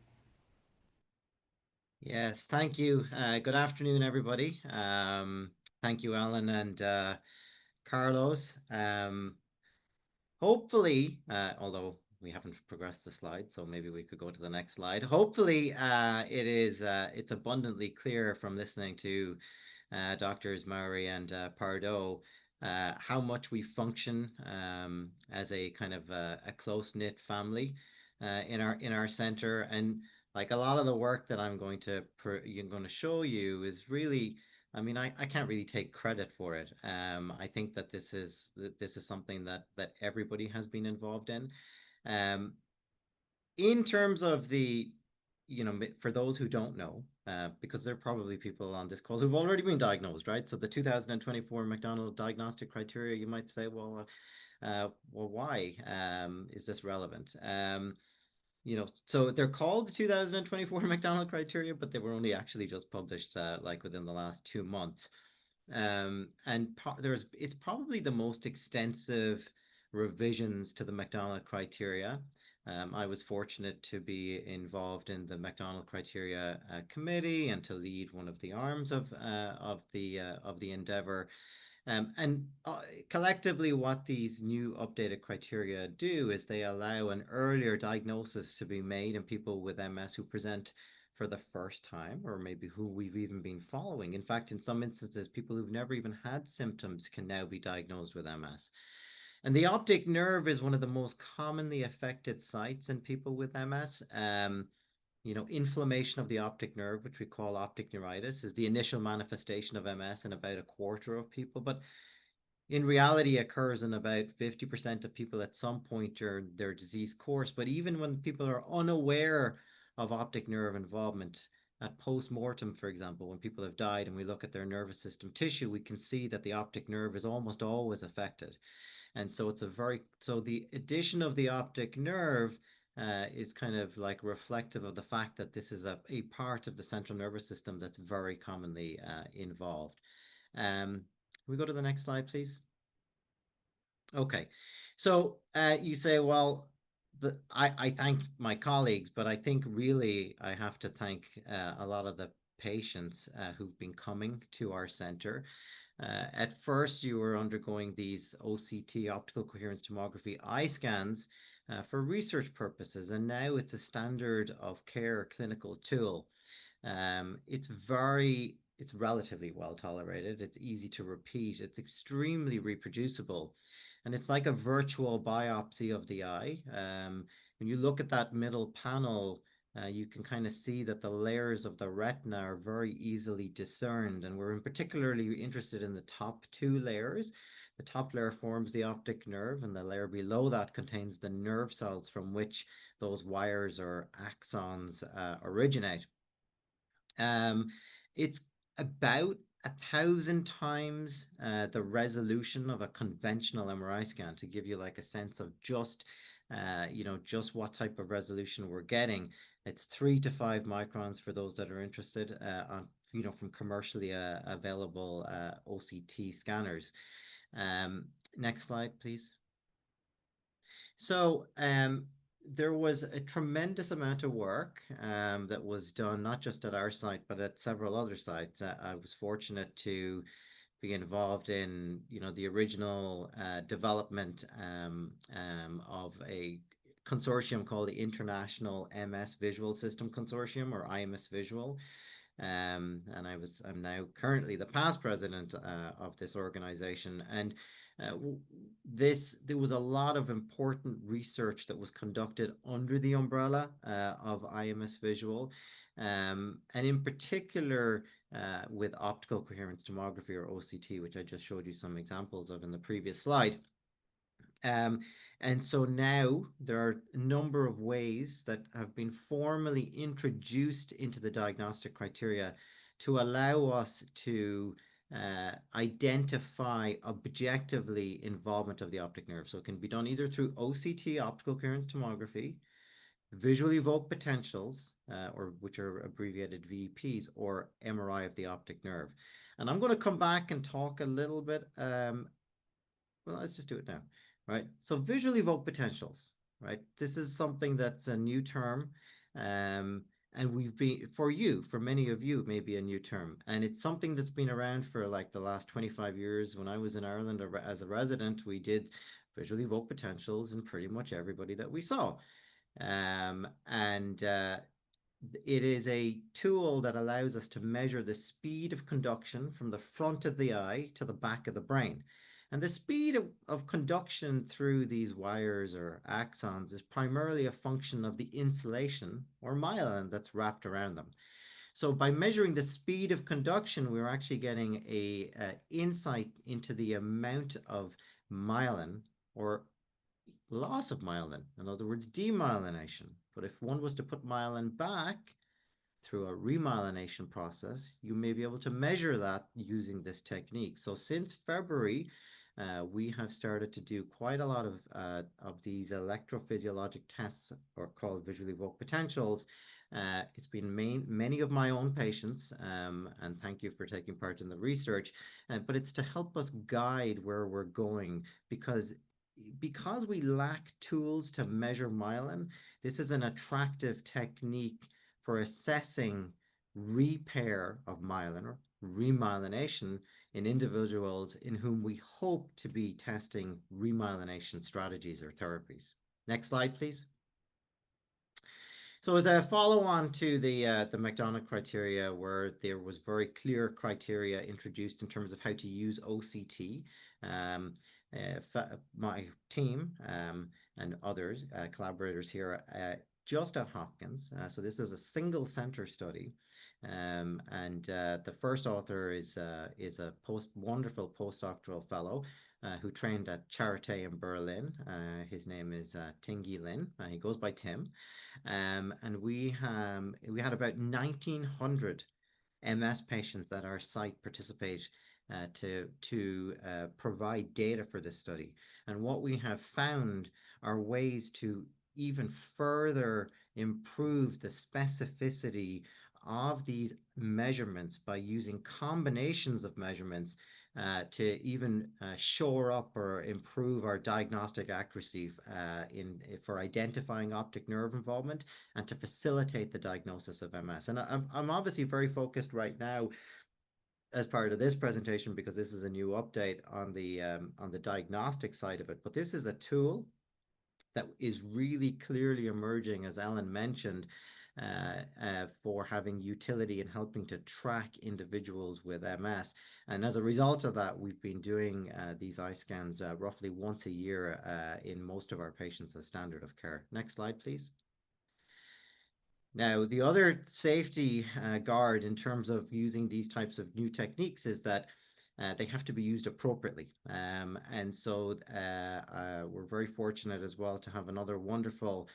Yes, thank you. Good afternoon, everybody. Thank you, Alan and Carlos. Hopefully, although we haven't progressed the slide, so maybe we could go to the next slide. Hopefully, it's abundantly clear from listening to Doctors Mowry and Pardo how much we function as a kind of a close-knit family in our center. And like a lot of the work that I'm going to show you is really, I mean, I can't really take credit for it. I think that this is something that everybody has been involved in. In terms of the, for those who don't know, because there are probably people on this call who've already been diagnosed, right? So the 2024 McDonald Diagnostic Criteria, you might say, well, why is this relevant? So they're called the 2024 McDonald criteria, but they were only actually just published like within the last 2 months. And it's probably the most extensive revisions to the McDonald criteria. I was fortunate to be involved in the McDonald criteria committee and to lead one of the arms of the endeavor. And collectively, what these new updated criteria do is they allow an earlier diagnosis to be made in people with MS who present for the first time, or maybe who we've even been following. In fact, in some instances, people who've never even had symptoms can now be diagnosed with MS. And the optic nerve is one of the most commonly affected sites in people with MS. Inflammation of the optic nerve, which we call optic neuritis, is the initial manifestation of MS in about a quarter of people, but in reality occurs in about 50% of people at some point during their disease course. But even when people are unaware of optic nerve involvement, at post-mortem, for example, when people have died and we look at their nervous system tissue, we can see that the optic nerve is almost always affected. And so the addition of the optic nerve is kind of like reflective of the fact that this is a part of the central nervous system that's very commonly involved. We go to the next slide, please. Okay, so you say, well, I thank my colleagues, but I think really I have to thank a lot of the patients who've been coming to our center. At first, you were undergoing these OCT, optical coherence tomography eye scans for research purposes, and now it's a standard of care clinical tool. It's relatively well tolerated. It's easy to repeat. It's extremely reproducible. And it's like a virtual biopsy of the eye. When you look at that middle panel, you can kind of see that the layers of the retina are very easily discerned. And we're particularly interested in the top two layers. The top layer forms the optic nerve, and the layer below that contains the nerve cells from which those wires or axons originate. It's about 1,000 times the resolution of a conventional MRI scan, to give you like a sense of just what type of resolution we're getting. It's 3 to 5 microns for those that are interested from commercially available OCT scanners. Next slide, please. So there was a tremendous amount of work that was done, not just at our site, but at several other sites. I was fortunate to be involved in, the original development of a consortium called the International MS Visual System Consortium, or IMS Visual. And I'm now currently the past president of this organization. And there was a lot of important research that was conducted under the umbrella of IMS Visual, and in particular with optical coherence tomography, or OCT, which I just showed you some examples of in the previous slide. And so now there are a number of ways that have been formally introduced into the diagnostic criteria to allow us to identify objectively involvement of the optic nerve. So it can be done either through OCT, optical coherence tomography, visually evoked potentials, or which are abbreviated VEPs, or MRI of the optic nerve. And I'm going to come back and talk a little bit. Well, let's just do it now, right? So visually evoked potentials, right? This is something that's a new term. And we've been, for many of you, maybe a new term. And it's something that's been around for like the last 25 years. When I was in Ireland as a resident, we did visually evoked potentials in pretty much everybody that we saw. And it is a tool that allows us to measure the speed of conduction from the front of the eye to the back of the brain. And the speed of conduction through these wires or axons is primarily a function of the insulation or myelin that's wrapped around them. So by measuring the speed of conduction, we're actually getting a insight into the amount of myelin or loss of myelin, in other words, demyelination. But if one was to put myelin back through a remyelination process, you may be able to measure that using this technique. So since February, we have started to do quite a lot of these electrophysiologic tests, or called visually evoked potentials. It's been many of my own patients, and thank you for taking part in the research, but it's to help us guide where we're going, because we lack tools to measure myelin. This is an attractive technique for assessing repair of myelin or remyelination in individuals in whom we hope to be testing remyelination strategies or therapies. Next slide, please. So as a follow-on to the McDonald criteria, where there was very clear criteria introduced in terms of how to use OCT, my team and others, collaborators here, just at Hopkins. So this is a single center study. And the first author is a wonderful postdoctoral fellow who trained at Charité in Berlin. His name is Tingy Lin. He goes by Tim. And we had about 1,900 MS patients at our site participate to provide data for this study. And what we have found are ways to even further improve the specificity of these measurements by using combinations of measurements to even shore up or improve our diagnostic accuracy for identifying optic nerve involvement and to facilitate the diagnosis of MS. And I'm obviously very focused right now as part of this presentation, because this is a new update on the diagnostic side of it. But this is a tool that is really clearly emerging, as Ellen mentioned, for having utility in helping to track individuals with MS. And as a result of that, we've been doing these eye scans roughly once a year in most of our patients as standard of care. Next slide, please. Now, the other safety guard in terms of using these types of new techniques is that they have to be used appropriately. And so we're very fortunate as well to have another wonderful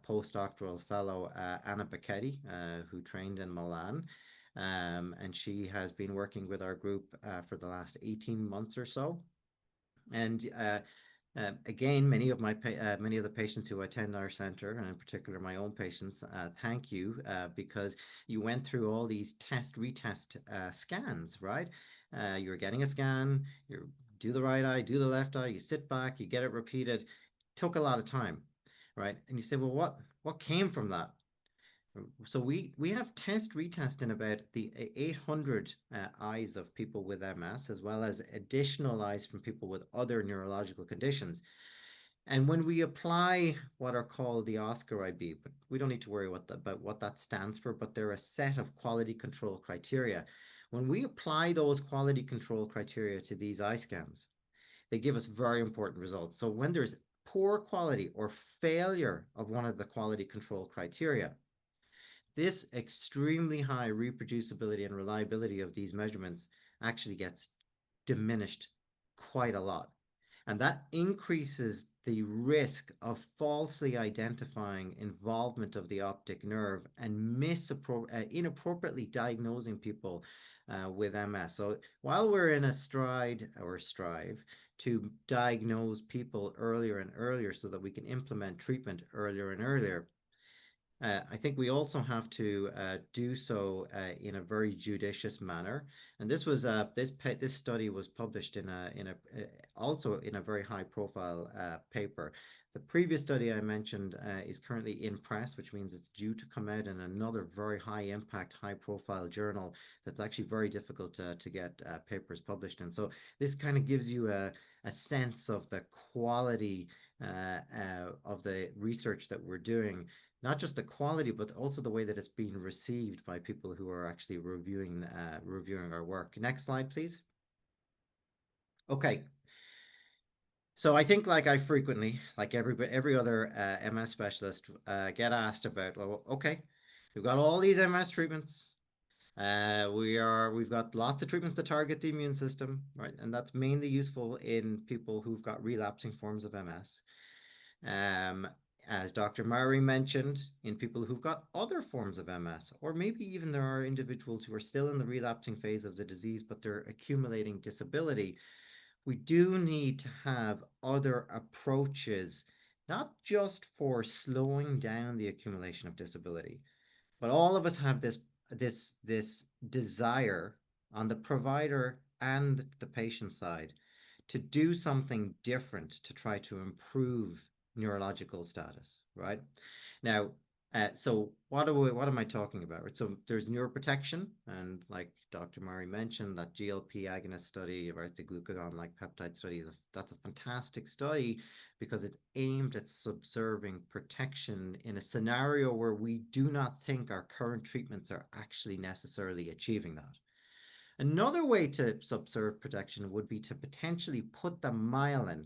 postdoctoral fellow, Anna Becchetti, who trained in Milan. And she has been working with our group for the last 18 months or so. And again, many of the patients who attend our center, and in particular my own patients, thank you because you went through all these retest scans, right? You're getting a scan, you do the right eye, do the left eye, you sit back, you get it repeated. Took a lot of time, right? And you say, well, what came from that? So we have retest in about the 800 eyes of people with MS, as well as additional eyes from people with other neurological conditions. And when we apply what are called the Oscar IB, but we don't need to worry about what that stands for, but they're a set of quality control criteria. When we apply those quality control criteria to these eye scans, they give us very important results. So when there's poor quality or failure of one of the quality control criteria, this extremely high reproducibility and reliability of these measurements actually gets diminished quite a lot. And that increases the risk of falsely identifying involvement of the optic nerve and inappropriately diagnosing people with MS. So while we're in a stride or strive to diagnose people earlier and earlier so that we can implement treatment earlier and earlier, I think we also have to do so in a very judicious manner. And this study was published also in a very high profile paper. The previous study I mentioned is currently in press, which means it's due to come out in another very high impact, high profile journal that's actually very difficult to get papers published in. So this kind of gives you a sense of the quality of the research that we're doing, not just the quality, but also the way that it's being received by people who are actually reviewing our work. Next slide, please. Okay. So I think, like I frequently, like every other MS specialist, get asked about, well, okay, we've got all these MS treatments. We've got lots of treatments to target the immune system, right? And that's mainly useful in people who've got relapsing forms of MS. As Dr. Mowry mentioned, in people who've got other forms of MS, or maybe even there are individuals who are still in the relapsing phase of the disease, but they're accumulating disability, we do need to have other approaches, not just for slowing down the accumulation of disability, but all of us have this desire on the provider and the patient side to do something different to try to improve neurological status, right? Now, so what am I talking about? Right? So there's neuroprotection, and like Dr. Murray mentioned, that GLP agonist study about the glucagon-like peptide study, that's a fantastic study because it's aimed at subserving protection in a scenario where we do not think our current treatments are actually necessarily achieving that. Another way to subserve protection would be to potentially put the myelin,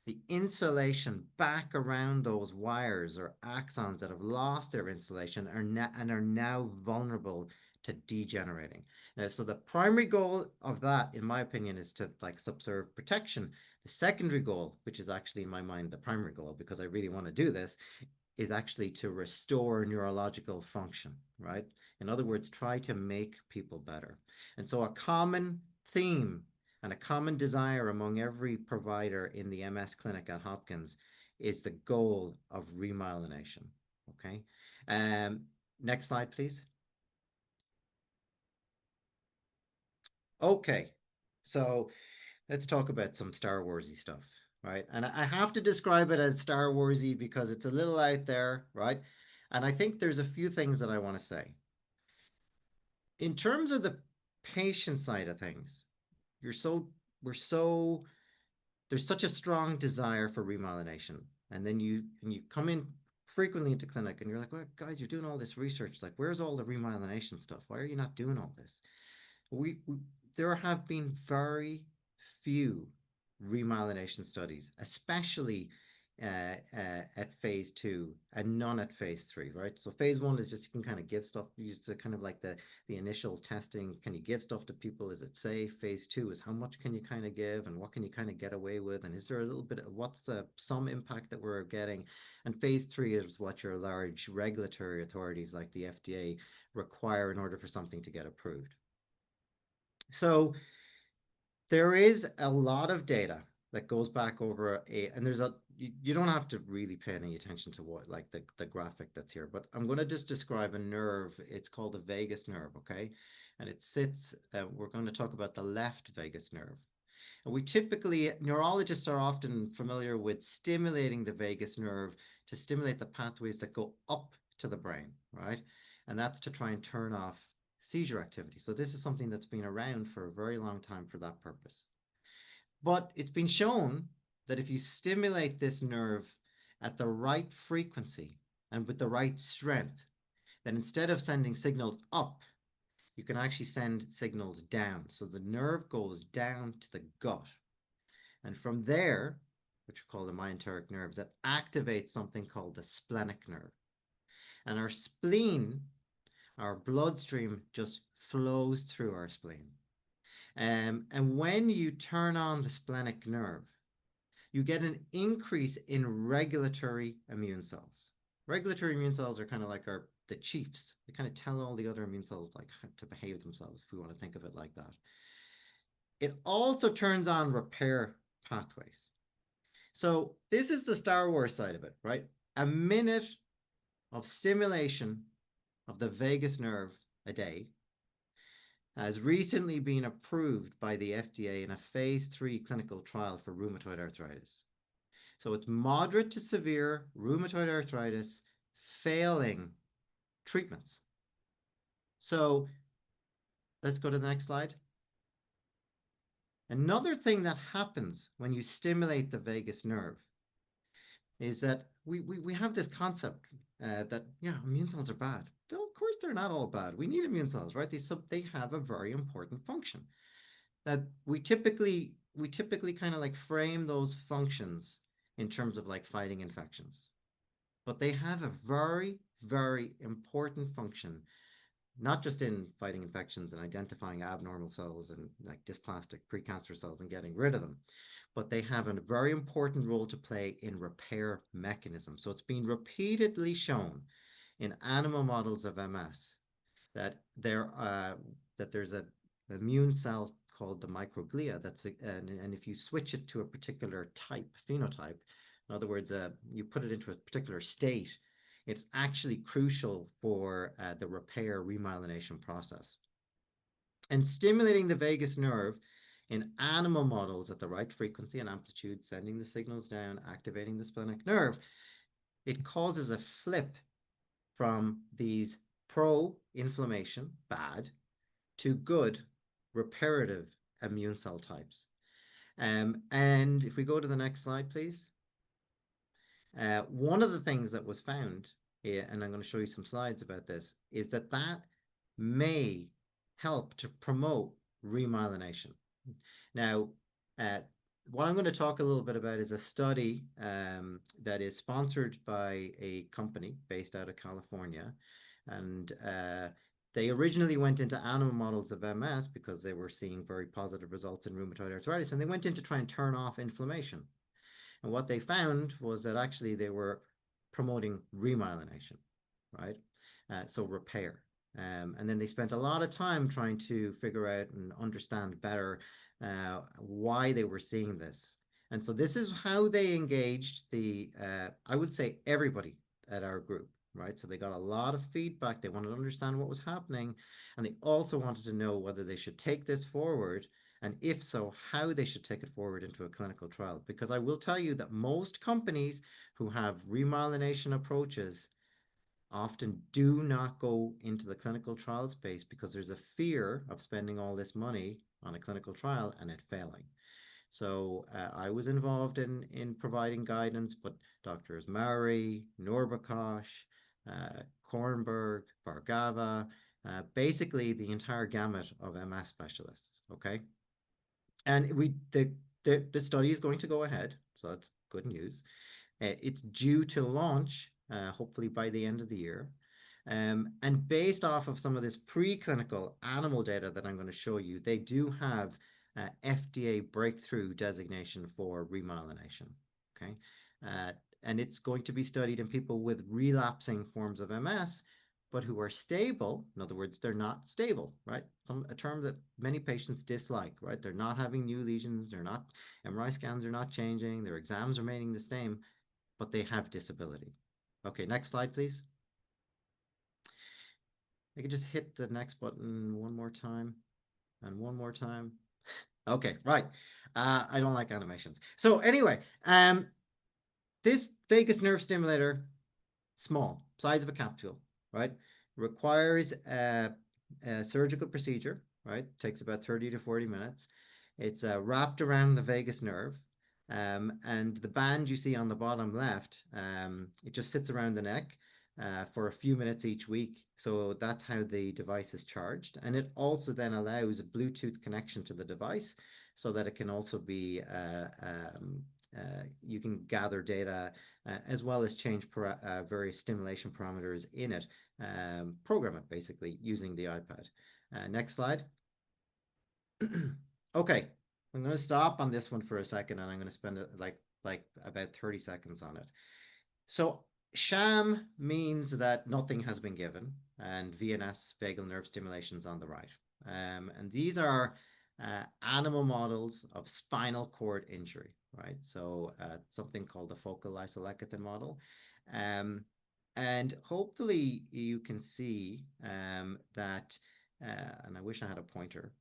the insulation, back around those wires or axons that have lost their insulation and are now vulnerable to degenerating. Now, so the primary goal of that, in my opinion, is to like subserve protection. The secondary goal, which is actually in my mind the primary goal because I really want to do this, is actually to restore neurological function, right? In other words, try to make people better. And so a common theme and a common desire among every provider in the MS clinic at Hopkins is the goal of remyelination, okay? Next slide, please. Okay, so let's talk about some Star Warsy stuff, right? And I have to describe it as Star Warsy because it's a little out there, right? And I think there's a few things that I want to say. In terms of the patient side of things, we're so there's such a strong desire for remyelination. And then you come in frequently into clinic and you're like, well, guys, you're doing all this research. Like, where's all the remyelination stuff? Why are you not doing all this? There have been very few remyelination studies, especially at phase 2 and none at phase 3, right? So phase 1 is just you can kind of give stuff, use the kind of like the initial testing. Can you give stuff to people? Is it safe? Phase 2 is how much can you kind of give and what can you kind of get away with? And is there a little bit of what's some impact that we're getting? And phase 3 is what your large regulatory authorities like the FDA require in order for something to get approved. So there is a lot of data that goes back over and you don't have to really pay any attention to what like the graphic that's here, but I'm going to just describe a nerve. It's called the vagus nerve, okay? And it sits, we're going to talk about the left vagus nerve. And neurologists are often familiar with stimulating the vagus nerve to stimulate the pathways that go up to the brain, right? And that's to try and turn off seizure activity. So this is something that's been around for a very long time for that purpose. But it's been shown that if you stimulate this nerve at the right frequency and with the right strength, then instead of sending signals up, you can actually send signals down. So the nerve goes down to the gut. And from there, which are called the myenteric nerves, that activates something called the splenic nerve. And our spleen, our bloodstream just flows through our spleen. And when you turn on the splenic nerve, you get an increase in regulatory immune cells. Regulatory immune cells are kind of like the chiefs. They kind of tell all the other immune cells like how to behave themselves, if we want to think of it like that. It also turns on repair pathways. So this is the Star Wars side of it, right? A minute of stimulation of the vagus nerve a day has recently been approved by the FDA in a phase 3 clinical trial for rheumatoid arthritis. So it's moderate to severe rheumatoid arthritis failing treatments. So let's go to the next slide. Another thing that happens when you stimulate the vagus nerve is that we have this concept that, yeah, immune cells are bad. Though, of course, they're not all bad. We need immune cells, right? They have a very important function. That we typically kind of like frame those functions in terms of like fighting infections. But they have a very, very important function, not just in fighting infections and identifying abnormal cells and like dysplastic precancer cells and getting rid of them, but they have a very important role to play in repair mechanism. So it's been repeatedly shown in animal models of MS that there's an immune cell called the microglia and if you switch it to a particular phenotype, in other words, you put it into a particular state, it's actually crucial for the repair remyelination process. And stimulating the vagus nerve in animal models at the right frequency and amplitude, sending the signals down, activating the splenic nerve, it causes a flip from these pro-inflammation, bad, to good, reparative immune cell types. And if we go to the next slide, please. One of the things that was found, and I'm going to show you some slides about this, is that may help to promote remyelination. Now, what I'm going to talk a little bit about is a study that is sponsored by a company based out of California. And they originally went into animal models of MS because they were seeing very positive results in rheumatoid arthritis. And they went in to try and turn off inflammation. And what they found was that actually they were promoting remyelination, right? So repair. And then they spent a lot of time trying to figure out and understand better why they were seeing this. And so this is how they engaged I would say everybody at our group, right? So they got a lot of feedback. They wanted to understand what was happening. And they also wanted to know whether they should take this forward, and if so, how they should take it forward into a clinical trial. Because I will tell you that most companies who have remyelination approaches often do not go into the clinical trial space because there's a fear of spending all this money on a clinical trial and it failing. So I was involved in providing guidance, but Doctors Mowry, Norbakosh, Kornberg, Bargava, basically the entire gamut of MS specialists, okay? And the study is going to go ahead, so that's good news. It's due to launch hopefully by the end of the year. And based off of some of this preclinical animal data that I'm going to show you, they do have FDA breakthrough designation for remyelination. Okay, and it's going to be studied in people with relapsing forms of MS, but who are stable. In other words, they're not stable, right? A term that many patients dislike, right? They're not having new lesions. They're not, MRI scans are not changing. Their exams are remaining the same, but they have disability. Okay, next slide, please. I can just hit the next button one more time and one more time. Okay, right. I don't like animations. So anyway, this vagus nerve stimulator, small, size of a capsule, right? Requires a surgical procedure, right? Takes about 30 to 40 minutes. It's wrapped around the vagus nerve. And the band you see on the bottom left, it just sits around the neck for a few minutes each week. So that's how the device is charged. And it also then allows a Bluetooth connection to the device so that it can also be, you can gather data as well as change various stimulation parameters in it, program it basically using the iPad. Next slide. Okay, I'm going to stop on this one for a second and I'm going to spend like like about 30 seconds on it. So sham means that nothing has been given, and VNS, vagal nerve stimulations on the right. And these are animal models of spinal cord injury, right? So something called the focal isolecithin model. Um, and hopefully you can see that, and I wish I had a pointer,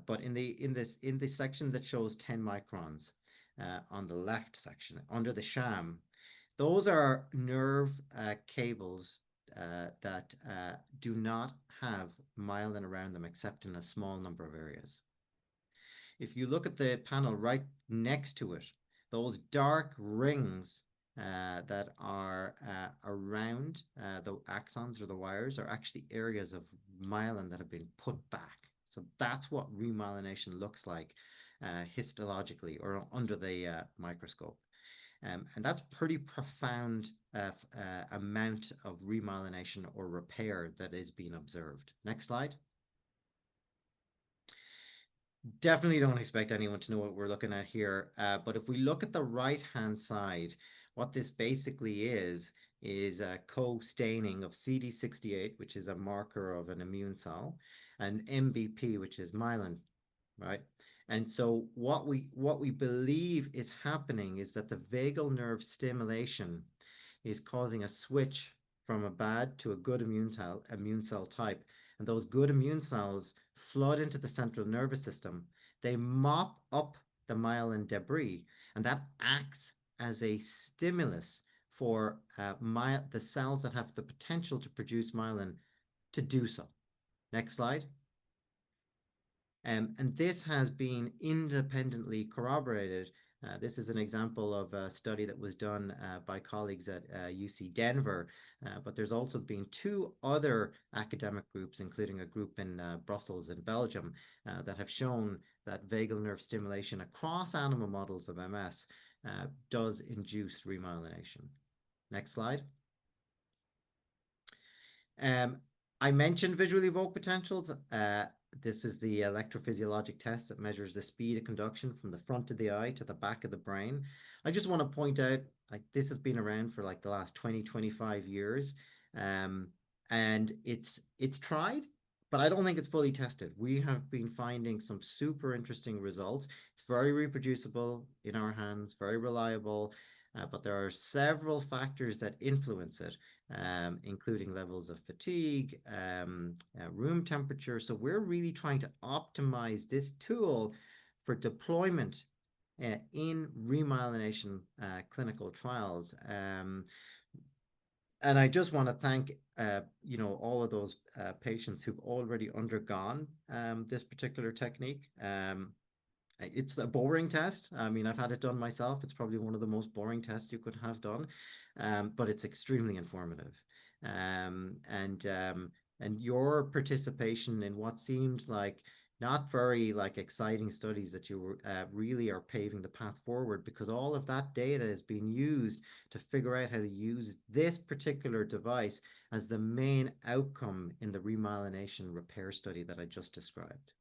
but in the section that shows 10 microns on the left section under the sham, those are nerve cables that do not have myelin around them except in a small number of areas. If you look at the panel right next to it, those dark rings that are around the axons or the wires are actually areas of myelin that have been put back. So that's what remyelination looks like histologically or under the microscope. And that's pretty profound amount of remyelination or repair that is being observed. Next slide. Definitely don't expect anyone to know what we're looking at here. But if we look at the right-hand side, what this basically is co-staining of CD68, which is a marker of an immune cell, and MBP, which is myelin, right? And so what we believe is happening is that the vagal nerve stimulation is causing a switch from a bad to a good immune cell type. And those good immune cells flood into the central nervous system. They mop up the myelin debris, and that acts as a stimulus for the cells that have the potential to produce myelin to do so. Next slide. And this has been independently corroborated. This is an example of a study that was done by colleagues at UC Denver, but there's also been two other academic groups, including a group in Brussels in Belgium, that have shown that vagal nerve stimulation across animal models of MS does induce remyelination. Next slide. I mentioned visually evoked potentials. This is the electrophysiologic test that measures the speed of conduction from the front of the eye to the back of the brain. I just want to point out, like, this has been around for like the last 20, 25 years. And it's tried, but I don't think it's fully tested. We have been finding some super interesting results. It's very reproducible in our hands, very reliable, but there are several factors that influence it. Including levels of fatigue, room temperature. So we're really trying to optimize this tool for deployment in remyelination clinical trials. And I just want to thank all of those patients who've already undergone this particular technique. It's a boring test. I mean, I've had it done myself. It's probably one of the most boring tests you could have done, but it's extremely informative. And your participation in what seemed like not very exciting studies that you really are paving the path forward, because all of that data is being used to figure out how to use this particular device as the main outcome in the remyelination repair study that I just described.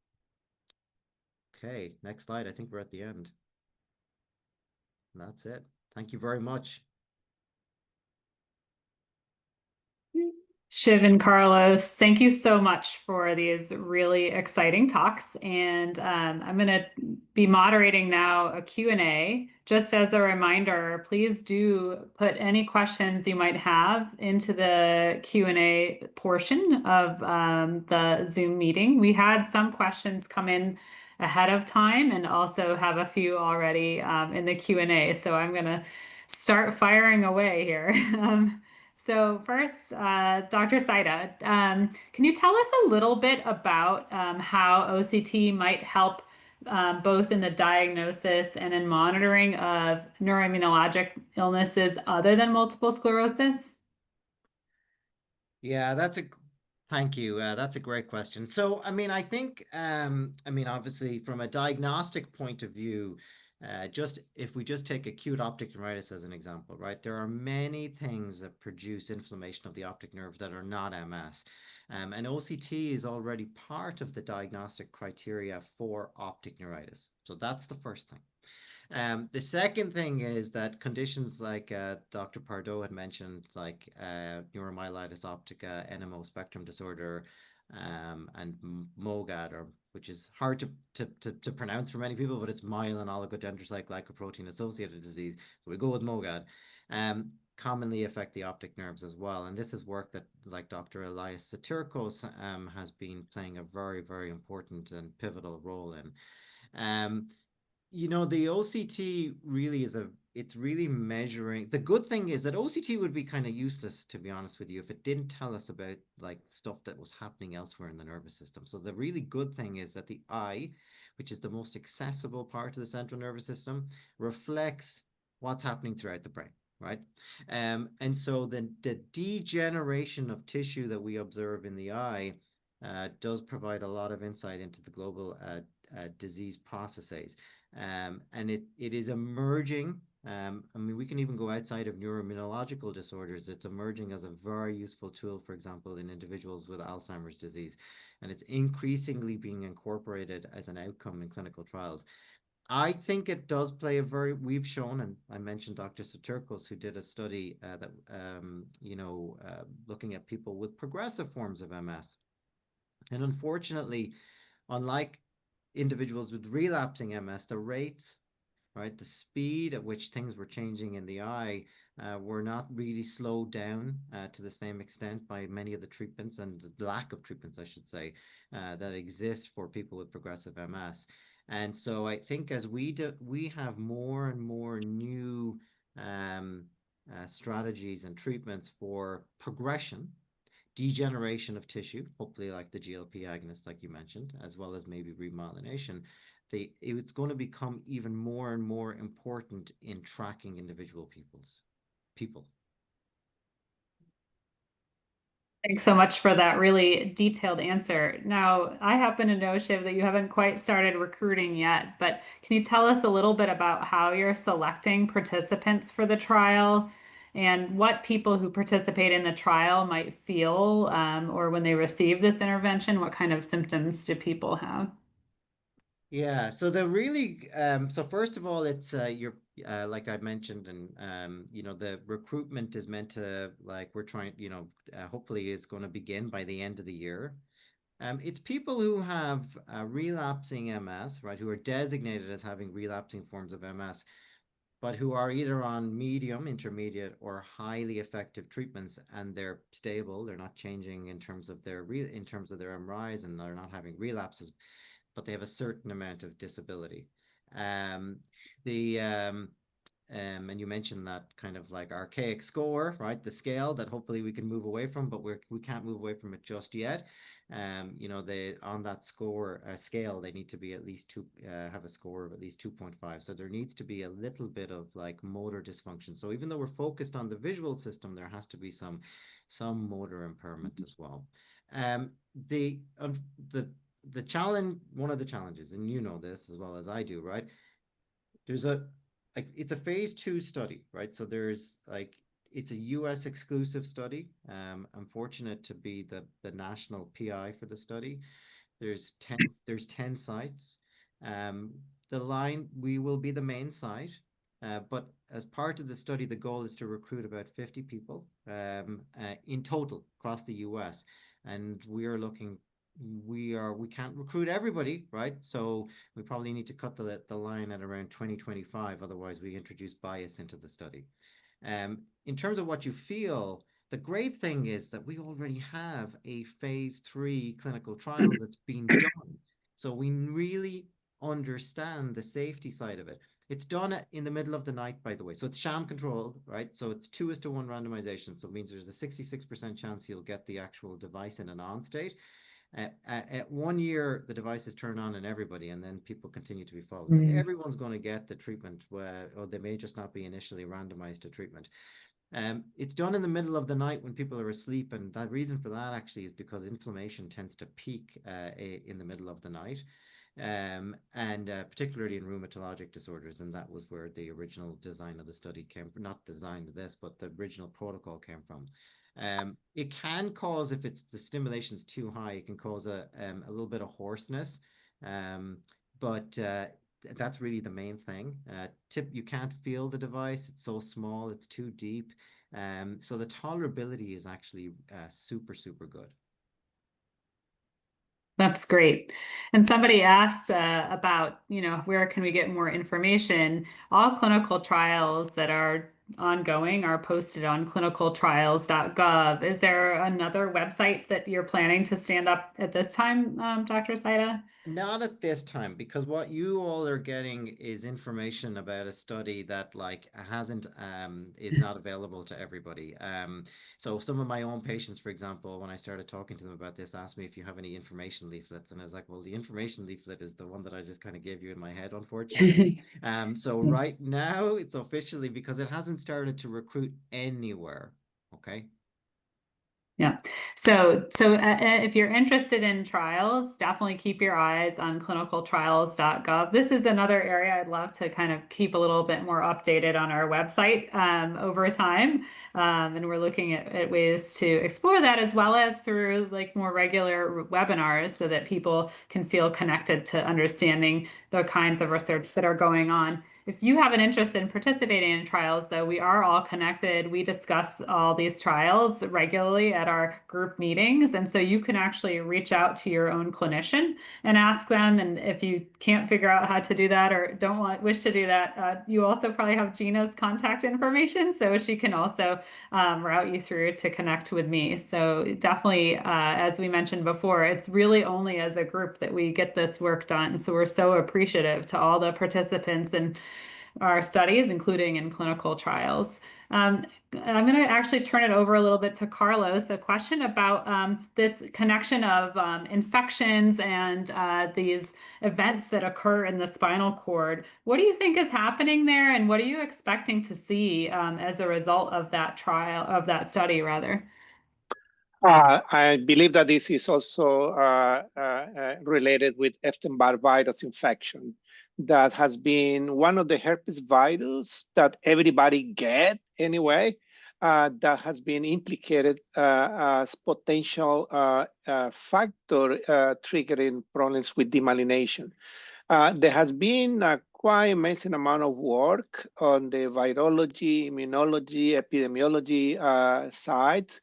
Okay, next slide. I think we're at the end. And that's it. Thank you very much. Shiv and Carlos, thank you so much for these really exciting talks. And I'm going to be moderating now a Q&A. Just as a reminder, please do put any questions you might have into the Q&A portion of the Zoom meeting. We had some questions come in ahead of time and also have a few already in the Q&A. So I'm going to start firing away here. So first, Dr. Saidha, can you tell us a little bit about how OCT might help both in the diagnosis and in monitoring of neuroimmunologic illnesses other than multiple sclerosis? Yeah, thank you. That's a great question. So, I mean, I think, obviously from a diagnostic point of view, if we just take acute optic neuritis as an example, right? There are many things that produce inflammation of the optic nerve that are not MS. And OCT is already part of the diagnostic criteria for optic neuritis. So that's the first thing. The second thing is that conditions like Dr. Pardo had mentioned, like neuromyelitis optica, NMO spectrum disorder, and MOGAD, or which is hard to pronounce for many people, but it's myelin oligodendrocyte glycoprotein associated disease. So we go with MOGAD. Commonly affect the optic nerves as well. And this is work that, like Dr. Elias Satyrkos, has been playing a very, very important and pivotal role in. Um, the OCT really it's really measuring. The good thing is that OCT would be kind of useless, to be honest with you, if it didn't tell us about like stuff that was happening elsewhere in the nervous system. So the really good thing is that the eye, which is the most accessible part of the central nervous system, reflects what's happening throughout the brain, right? And so the degeneration of tissue that we observe in the eye does provide a lot of insight into the global disease processes. And it is emerging. I mean, we can even go outside of neuroimmunological disorders. It's emerging as a very useful tool, for example, in individuals with Alzheimer's disease. And it's increasingly being incorporated as an outcome in clinical trials. I think it does play we've shown, and I mentioned Dr. Saturkos, who did a study that, looking at people with progressive forms of MS. And unfortunately, unlike individuals with relapsing MS, the rates, right, the speed at which things were changing in the eye were not really slowed down to the same extent by many of the treatments, and the lack of treatments, I should say, that exist for people with progressive MS. And so I think as we have more and more new strategies and treatments for progression, degeneration of tissue, hopefully like the GLP agonist, like you mentioned, as well as maybe remyelination, it's going to become even more and more important in tracking individual people. Thanks so much for that really detailed answer. Now, I happen to know, Shiv, that you haven't quite started recruiting yet, but can you tell us a little bit about how you're selecting participants for the trial and what people who participate in the trial might feel, or when they receive this intervention, what kind of symptoms do people have? Yeah, so so first of all, it's you're like I mentioned, and the recruitment is meant to, like, we're trying, hopefully is going to begin by the end of the year. It's people who have relapsing MS, right, who are designated as having relapsing forms of MS, but who are either on medium, intermediate, or highly effective treatments, and they're stable. They're not changing in terms of their MRIs, and they're not having relapses, but they have a certain amount of disability. Um, the and you mentioned that kind of like archaic score, right? The scale that hopefully we can move away from, but we can't move away from it just yet. They on that score scale, they need to be at least have a score of at least 2.5. So there needs to be a little bit of like motor dysfunction. So even though we're focused on the visual system, there has to be some motor impairment as well. Um, the um, the the challenge, one of the challenges, and you know this as well as I do, right? There's it's a phase 2 study, right? So it's a US exclusive study. I'm fortunate to be the national PI for the study. There's 10 sites. Um, we will be the main site, but as part of the study, the goal is to recruit about 50 people in total across the US. And we can't recruit everybody, right? So we probably need to cut the line at around 2025, otherwise we introduce bias into the study. In terms of what you feel, the great thing is that we already have a phase 3 clinical trial that's been done. So we really understand the safety side of it. It's done in the middle of the night, by the way. So it's sham controlled, right? So it's 2:1 randomization. So it means there's a 66% chance you'll get the actual device in an on state. At 1 year, the device is turned on in everybody, and then people continue to be followed. So everyone's going to get the treatment, or they may just not be initially randomized to treatment. It's done in the middle of the night when people are asleep, and the reason for that actually is because inflammation tends to peak in the middle of the night, and particularly in rheumatologic disorders, and that was where the original design of the study came from. Not design of this, but the original protocol came from. It can cause, if the stimulation is too high, it can cause a little bit of hoarseness, but that's really the main thing. You can't feel the device. It's so small. It's too deep. So the tolerability is actually super, super good. That's great. And somebody asked about, where can we get more information? All clinical trials that are ongoing are posted on clinicaltrials.gov. Is there another website that you're planning to stand up at this time, Dr. Saidha? Not at this time, because what you all are getting is information about a study that like hasn't is not available to everybody. So some of my own patients, for example, when I started talking to them about this, asked me if you have any information leaflets, and I was like, well, the information leaflet is the one that I just kind of gave you in my head, unfortunately. So right now it's officially, because it hasn't started to recruit anywhere. Okay. Yeah. So if you're interested in trials, definitely keep your eyes on clinicaltrials.gov. This is another area I'd love to kind of keep a little bit more updated on our website over time. And we're looking at ways to explore that, as well as through like more regular webinars, so that people can feel connected to understanding the kinds of research that are going on. If you have an interest in participating in trials, though, we are all connected. We discuss all these trials regularly at our group meetings. And so you can actually reach out to your own clinician and ask them. And if you can't figure out how to do that or wish to do that, you also probably have Gina's contact information. So she can also route you through to connect with me. So definitely, as we mentioned before, it's really only as a group that we get this work done. So we're so appreciative to all the participants and our studies, including in clinical trials. I'm going to actually turn it over a little bit to Carlos. A question about this connection of infections and these events that occur in the spinal cord. What do you think is happening there, and what are you expecting to see as a result of that study, rather? I believe that this is also related with Epstein-Barr virus infection. That has been one of the herpes virus that everybody get anyway, that has been implicated as potential factor triggering problems with demyelination. There has been a quite amazing amount of work on the virology, immunology, epidemiology sides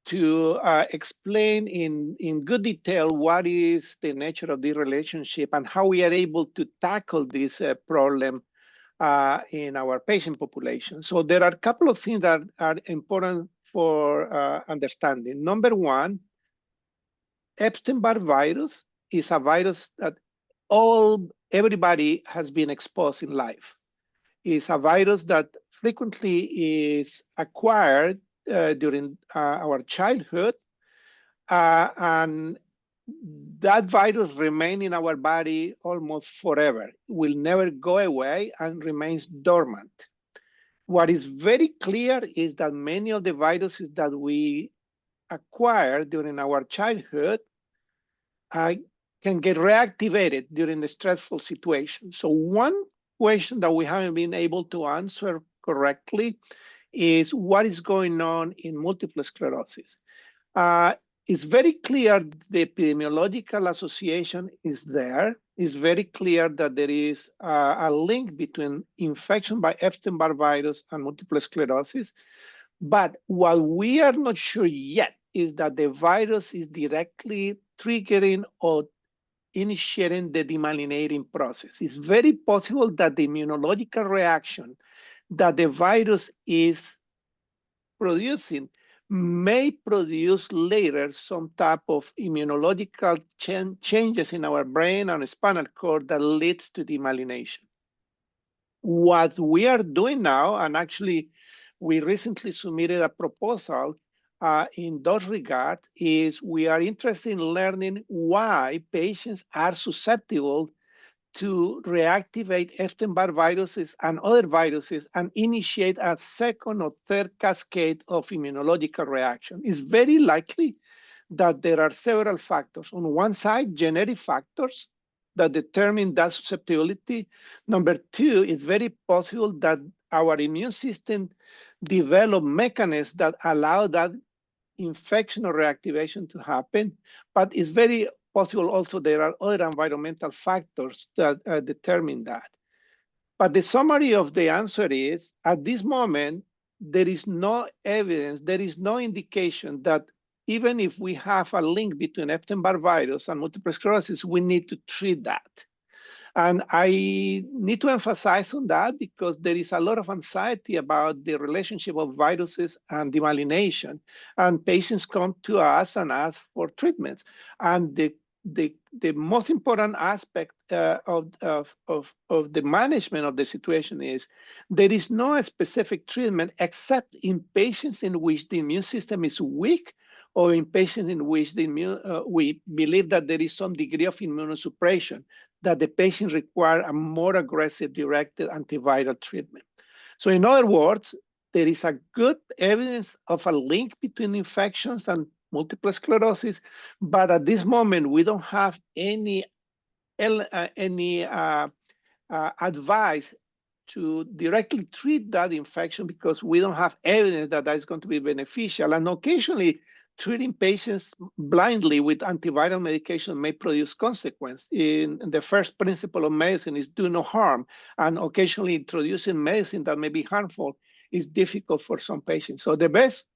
to explain in good detail what is the nature of the relationship and how we are able to tackle this problem in our patient population. So there are a couple of things that are important for understanding. Number one, Epstein-Barr virus is a virus that everybody has been exposed in life. It's a virus that frequently is acquired during our childhood, and that virus remains in our body almost forever. It will never go away and remains dormant. What is very clear is that many of the viruses that we acquire during our childhood can get reactivated during the stressful situation. So one question that we haven't been able to answer correctly is what is going on in multiple sclerosis. It's very clear the epidemiological association is there. It's very clear that there is a link between infection by Epstein-Barr virus and multiple sclerosis. But what we are not sure yet is that the virus is directly triggering or initiating the demyelinating process. It's very possible that the immunological reaction that the virus is producing may produce later some type of immunological changes in our brain and spinal cord that leads to demyelination. What we are doing now, and actually we recently submitted a proposal in those regard, is we are interested in learning why patients are susceptible to reactivate Epstein-Barr viruses and other viruses and initiate a second or third cascade of immunological reaction. It's very likely that there are several factors. On one side, genetic factors that determine that susceptibility. Number two, it's very possible that our immune system develop mechanisms that allow that infection or reactivation to happen, but it's very possible also there are other environmental factors that determine that. But the summary of the answer is, at this moment, there is no evidence, there is no indication that even if we have a link between Epstein-Barr virus and multiple sclerosis, we need to treat that. And I need to emphasize on that because there is a lot of anxiety about the relationship of viruses and demyelination. And patients come to us and ask for treatments. And the most important aspect of the management of the situation is there is no specific treatment except in patients in which the immune system is weak or in patients in which we believe that there is some degree of immunosuppression, that the patient require a more aggressive directed antiviral treatment. So in other words, there is a good evidence of a link between infections and multiple sclerosis, but at this moment, we don't have any advice to directly treat that infection because we don't have evidence that that is going to be beneficial. And occasionally, treating patients blindly with antiviral medication may produce consequence. In the first principle of medicine is do no harm, and occasionally introducing medicine that may be harmful is difficult for some patients. So the best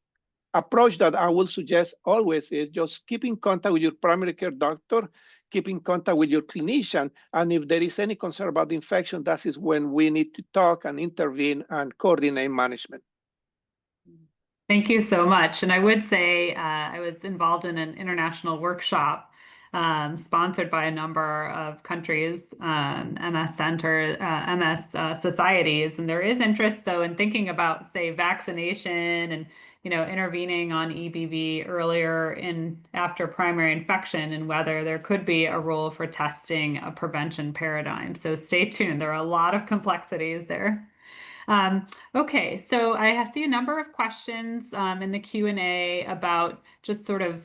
approach that I will suggest always is just keep in contact with your primary care doctor, keep in contact with your clinician, and if there is any concern about the infection, that is when we need to talk and intervene and coordinate management. Thank you so much. And I would say I was involved in an international workshop sponsored by a number of countries, MS societies, and there is interest though in thinking about, say, vaccination and intervening on EBV earlier after primary infection, and whether there could be a role for testing a prevention paradigm. So stay tuned. There are a lot of complexities there. Okay, so I see a number of questions in the Q&A about just sort of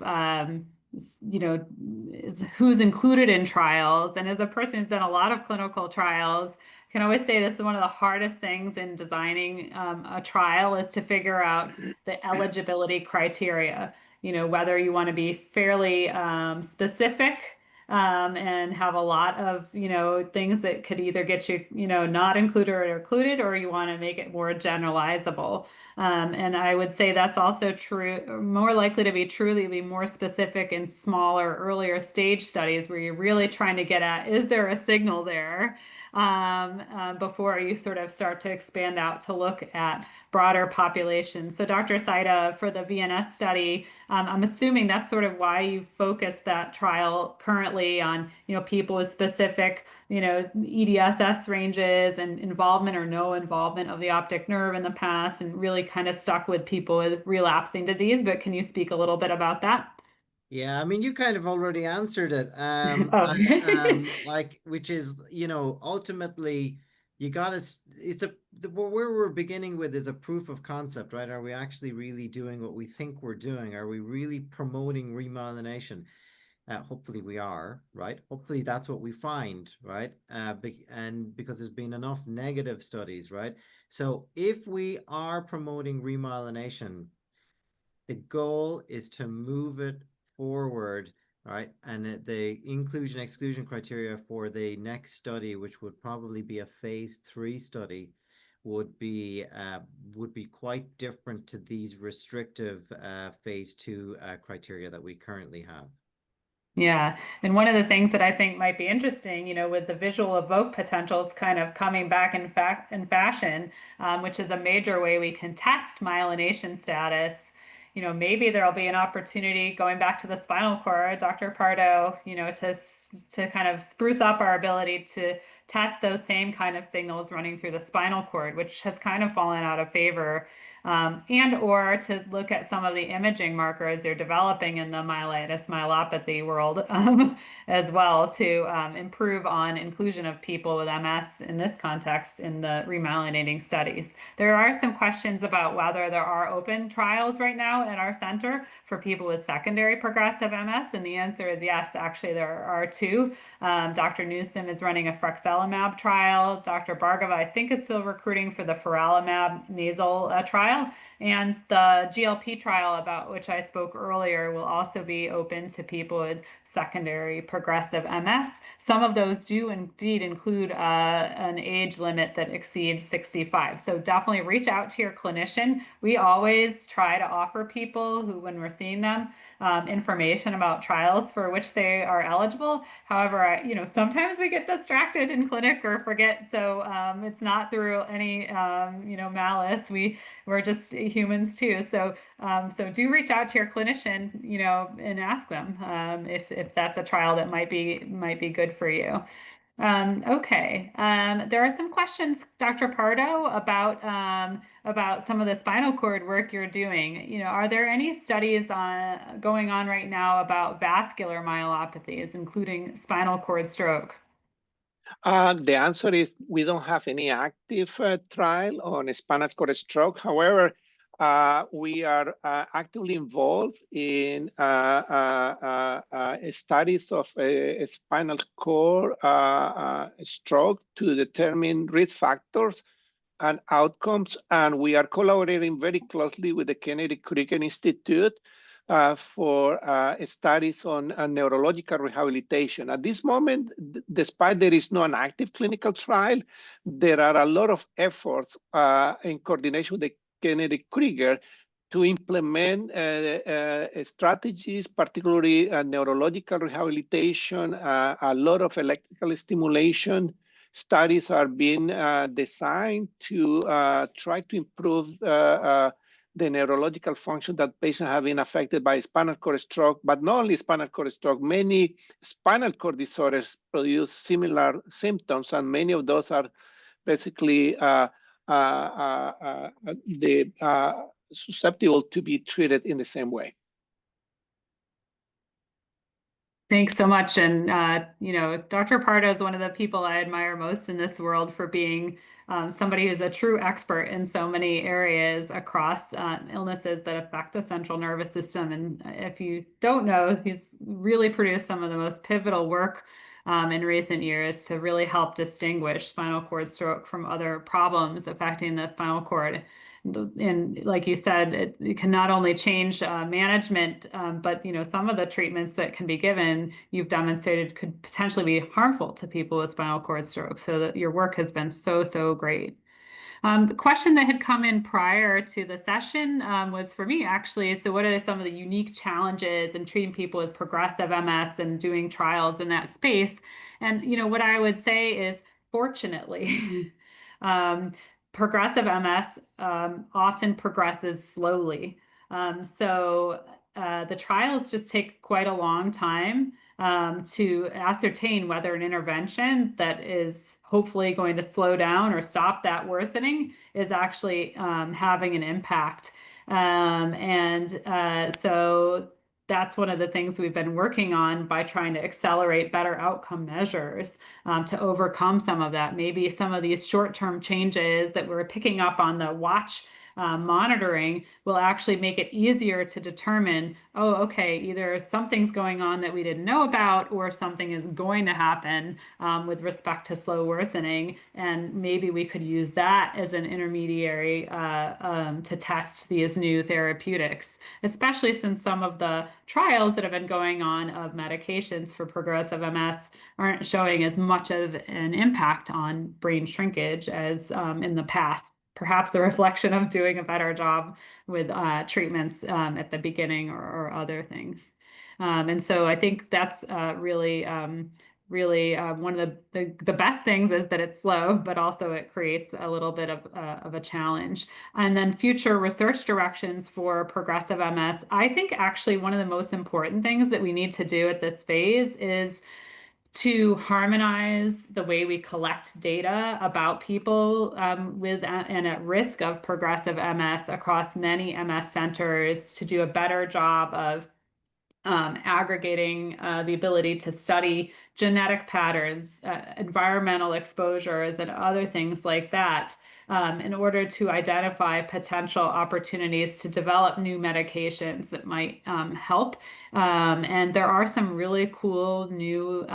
who's included in trials. And as a person who's done a lot of clinical trials, I can always say this is one of the hardest things in designing a trial is to figure out the eligibility criteria, whether you want to be fairly specific and have a lot of, things that could either get you, not included or included, or you want to make it more generalizable. And I would say that's also true, more likely to be truly more specific in smaller, earlier stage studies where you're really trying to get at, is there a signal there? Before you sort of start to expand out to look at broader populations. So Dr. Saidha, for the VNS study, I'm assuming that's sort of why you focus that trial currently on, people with specific, EDSS ranges and involvement or no involvement of the optic nerve in the past, and really kind of stuck with people with relapsing disease. But can you speak a little bit about that? Yeah, I mean, you kind of already answered it. Which is, ultimately you gotta, where we're beginning with is a proof of concept, right? Are we actually really doing what we think we're doing? Are we really promoting remyelination? Hopefully we are, right? Hopefully that's what we find, right? And because there's been enough negative studies, right? So if we are promoting remyelination, the goal is to move it forward, right? And the inclusion exclusion criteria for the next study, which would probably be a phase 3 study, would be quite different to these restrictive phase 2 criteria that we currently have. Yeah, and one of the things that I think might be interesting, with the visual evoke potentials kind of coming back in fashion, which is a major way we can test myelination status. Maybe there'll be an opportunity going back to the spinal cord, Dr. Pardo, to kind of spruce up our ability to test those same kind of signals running through the spinal cord, which has kind of fallen out of favor. And or to look at some of the imaging markers they're developing in the myelitis, myelopathy world as well to improve on inclusion of people with MS in this context in the remyelinating studies. There are some questions about whether there are open trials right now at our center for people with secondary progressive MS, and the answer is yes. Actually, there are two. Dr. Newsom is running a frexalimab trial. Dr. Bhargava, I think, is still recruiting for the faricimab nasal trial. And the GLP trial about which I spoke earlier will also be open to people with secondary progressive MS. Some of those do indeed include an age limit that exceeds 65. So definitely reach out to your clinician. We always try to offer people who, when we're seeing them, information about trials for which they are eligible. However, sometimes we get distracted in clinic or forget. So it's not through any, malice. We're just humans too. So do reach out to your clinician, and ask them if that's a trial that might be good for you. Okay. There are some questions, Dr. Pardo, about some of the spinal cord work you're doing. Are there any studies going on right now about vascular myelopathies, including spinal cord stroke? The answer is we don't have any active trial on spinal cord stroke. However, we are actively involved in studies of spinal cord stroke to determine risk factors and outcomes. And we are collaborating very closely with the Kennedy Krieger Institute for studies on neurological rehabilitation. At this moment, despite there is no an active clinical trial, there are a lot of efforts in coordination with the Kennedy Krieger to implement strategies, particularly neurological rehabilitation, a lot of electrical stimulation. Studies are being designed to try to improve the neurological function that patients have been affected by spinal cord stroke, but not only spinal cord stroke, many spinal cord disorders produce similar symptoms, and many of those are basically susceptible to be treated in the same way. Thanks so much. And, Dr. Pardo is one of the people I admire most in this world for being somebody who's a true expert in so many areas across illnesses that affect the central nervous system. And if you don't know, he's really produced some of the most pivotal work in recent years to really help distinguish spinal cord stroke from other problems affecting the spinal cord. And like you said, it can not only change management, but some of the treatments that can be given, you've demonstrated could potentially be harmful to people with spinal cord stroke. So that your work has been so great. The question that had come in prior to the session was for me, actually. So what are some of the unique challenges in treating people with progressive MS and doing trials in that space? And, what I would say is, fortunately, progressive MS often progresses slowly. The trials just take quite a long time to ascertain whether an intervention that is hopefully going to slow down or stop that worsening is actually having an impact. So that's one of the things we've been working on by trying to accelerate better outcome measures to overcome some of that. Maybe some of these short-term changes that we're picking up on the watch monitoring will actually make it easier to determine, oh, okay, either something's going on that we didn't know about, or something is going to happen with respect to slow worsening. And maybe we could use that as an intermediary to test these new therapeutics, especially since some of the trials that have been going on of medications for progressive MS aren't showing as much of an impact on brain shrinkage as in the past. Perhaps a reflection of doing a better job with treatments at the beginning or other things. And so I think that's really one of the best things is that it's slow, but also it creates a little bit of a challenge. And then future research directions for progressive MS. I think actually one of the most important things that we need to do at this phase is to harmonize the way we collect data about people with and at risk of progressive MS across many MS centers, to do a better job of aggregating the ability to study genetic patterns, environmental exposures, and other things like that in order to identify potential opportunities to develop new medications that might help. And there are some really cool new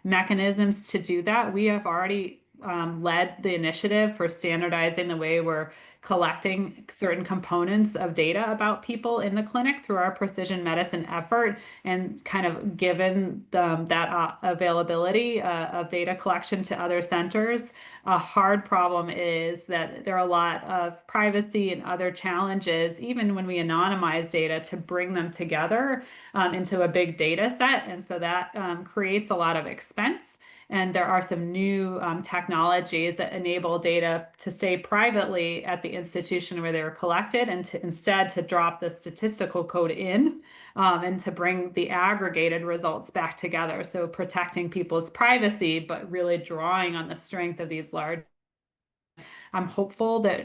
mechanisms to do that. We have already led the initiative for standardizing the way we're collecting certain components of data about people in the clinic through our precision medicine effort, and kind of given that availability of data collection to other centers. A hard problem is that there are a lot of privacy and other challenges, even when we anonymize data, to bring them together into a big data set. And so that creates a lot of expense. And there are some new technologies that enable data to stay privately at the institution where they were collected, and to instead to drop the statistical code in and to bring the aggregated results back together. So protecting people's privacy, but really drawing on the strength of these large. I'm hopeful that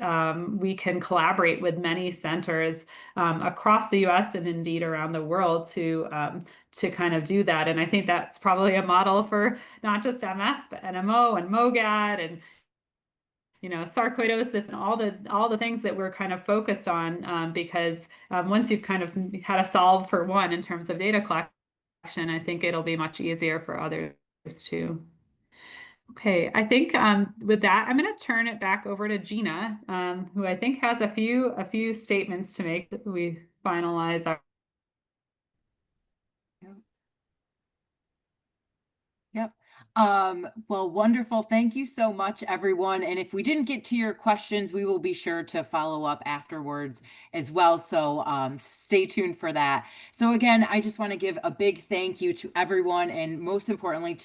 we can collaborate with many centers across the US and indeed around the world to kind of do that. And I think that's probably a model for not just MS, but NMO and MOGAD and sarcoidosis and all the things that we're kind of focused on, because once you've kind of had a solve for one in terms of data collection, I think it'll be much easier for others too. Okay, I think with that, I'm going to turn it back over to Gina, who I think has a few statements to make that we finalize our. Yep. Well, wonderful. Thank you so much, everyone. And if we didn't get to your questions, we will be sure to follow up afterwards as well. So stay tuned for that. So again, I just want to give a big thank you to everyone, and most importantly,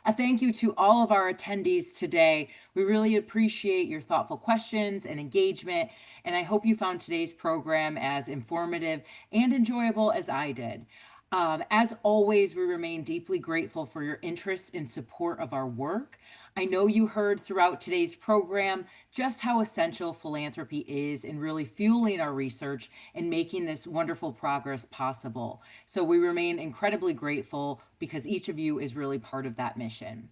a thank you to all of our attendees today. We really appreciate your thoughtful questions and engagement, and I hope you found today's program as informative and enjoyable as I did. As always, we remain deeply grateful for your interest and support of our work. I know you heard throughout today's program just how essential philanthropy is in really fueling our research and making this wonderful progress possible. So we remain incredibly grateful because each of you is really part of that mission.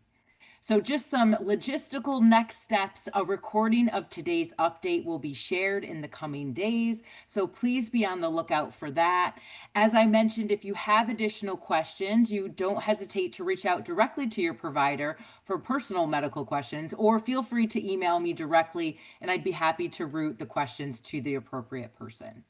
So just some logistical next steps. A recording of today's update will be shared in the coming days, so please be on the lookout for that. As I mentioned, if you have additional questions, you don't hesitate to reach out directly to your provider for personal medical questions, or feel free to email me directly, and I'd be happy to route the questions to the appropriate person.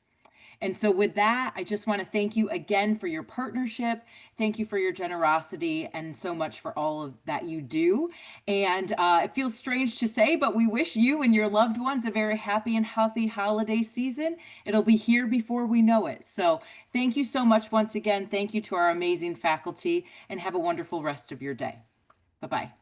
And so with that, I just want to thank you again for your partnership. Thank you for your generosity, and so much for all of that you do. And it feels strange to say, but we wish you and your loved ones a very happy and healthy holiday season. It'll be here before we know it. So thank you so much once again. Thank you to our amazing faculty, and have a wonderful rest of your day. Bye-bye.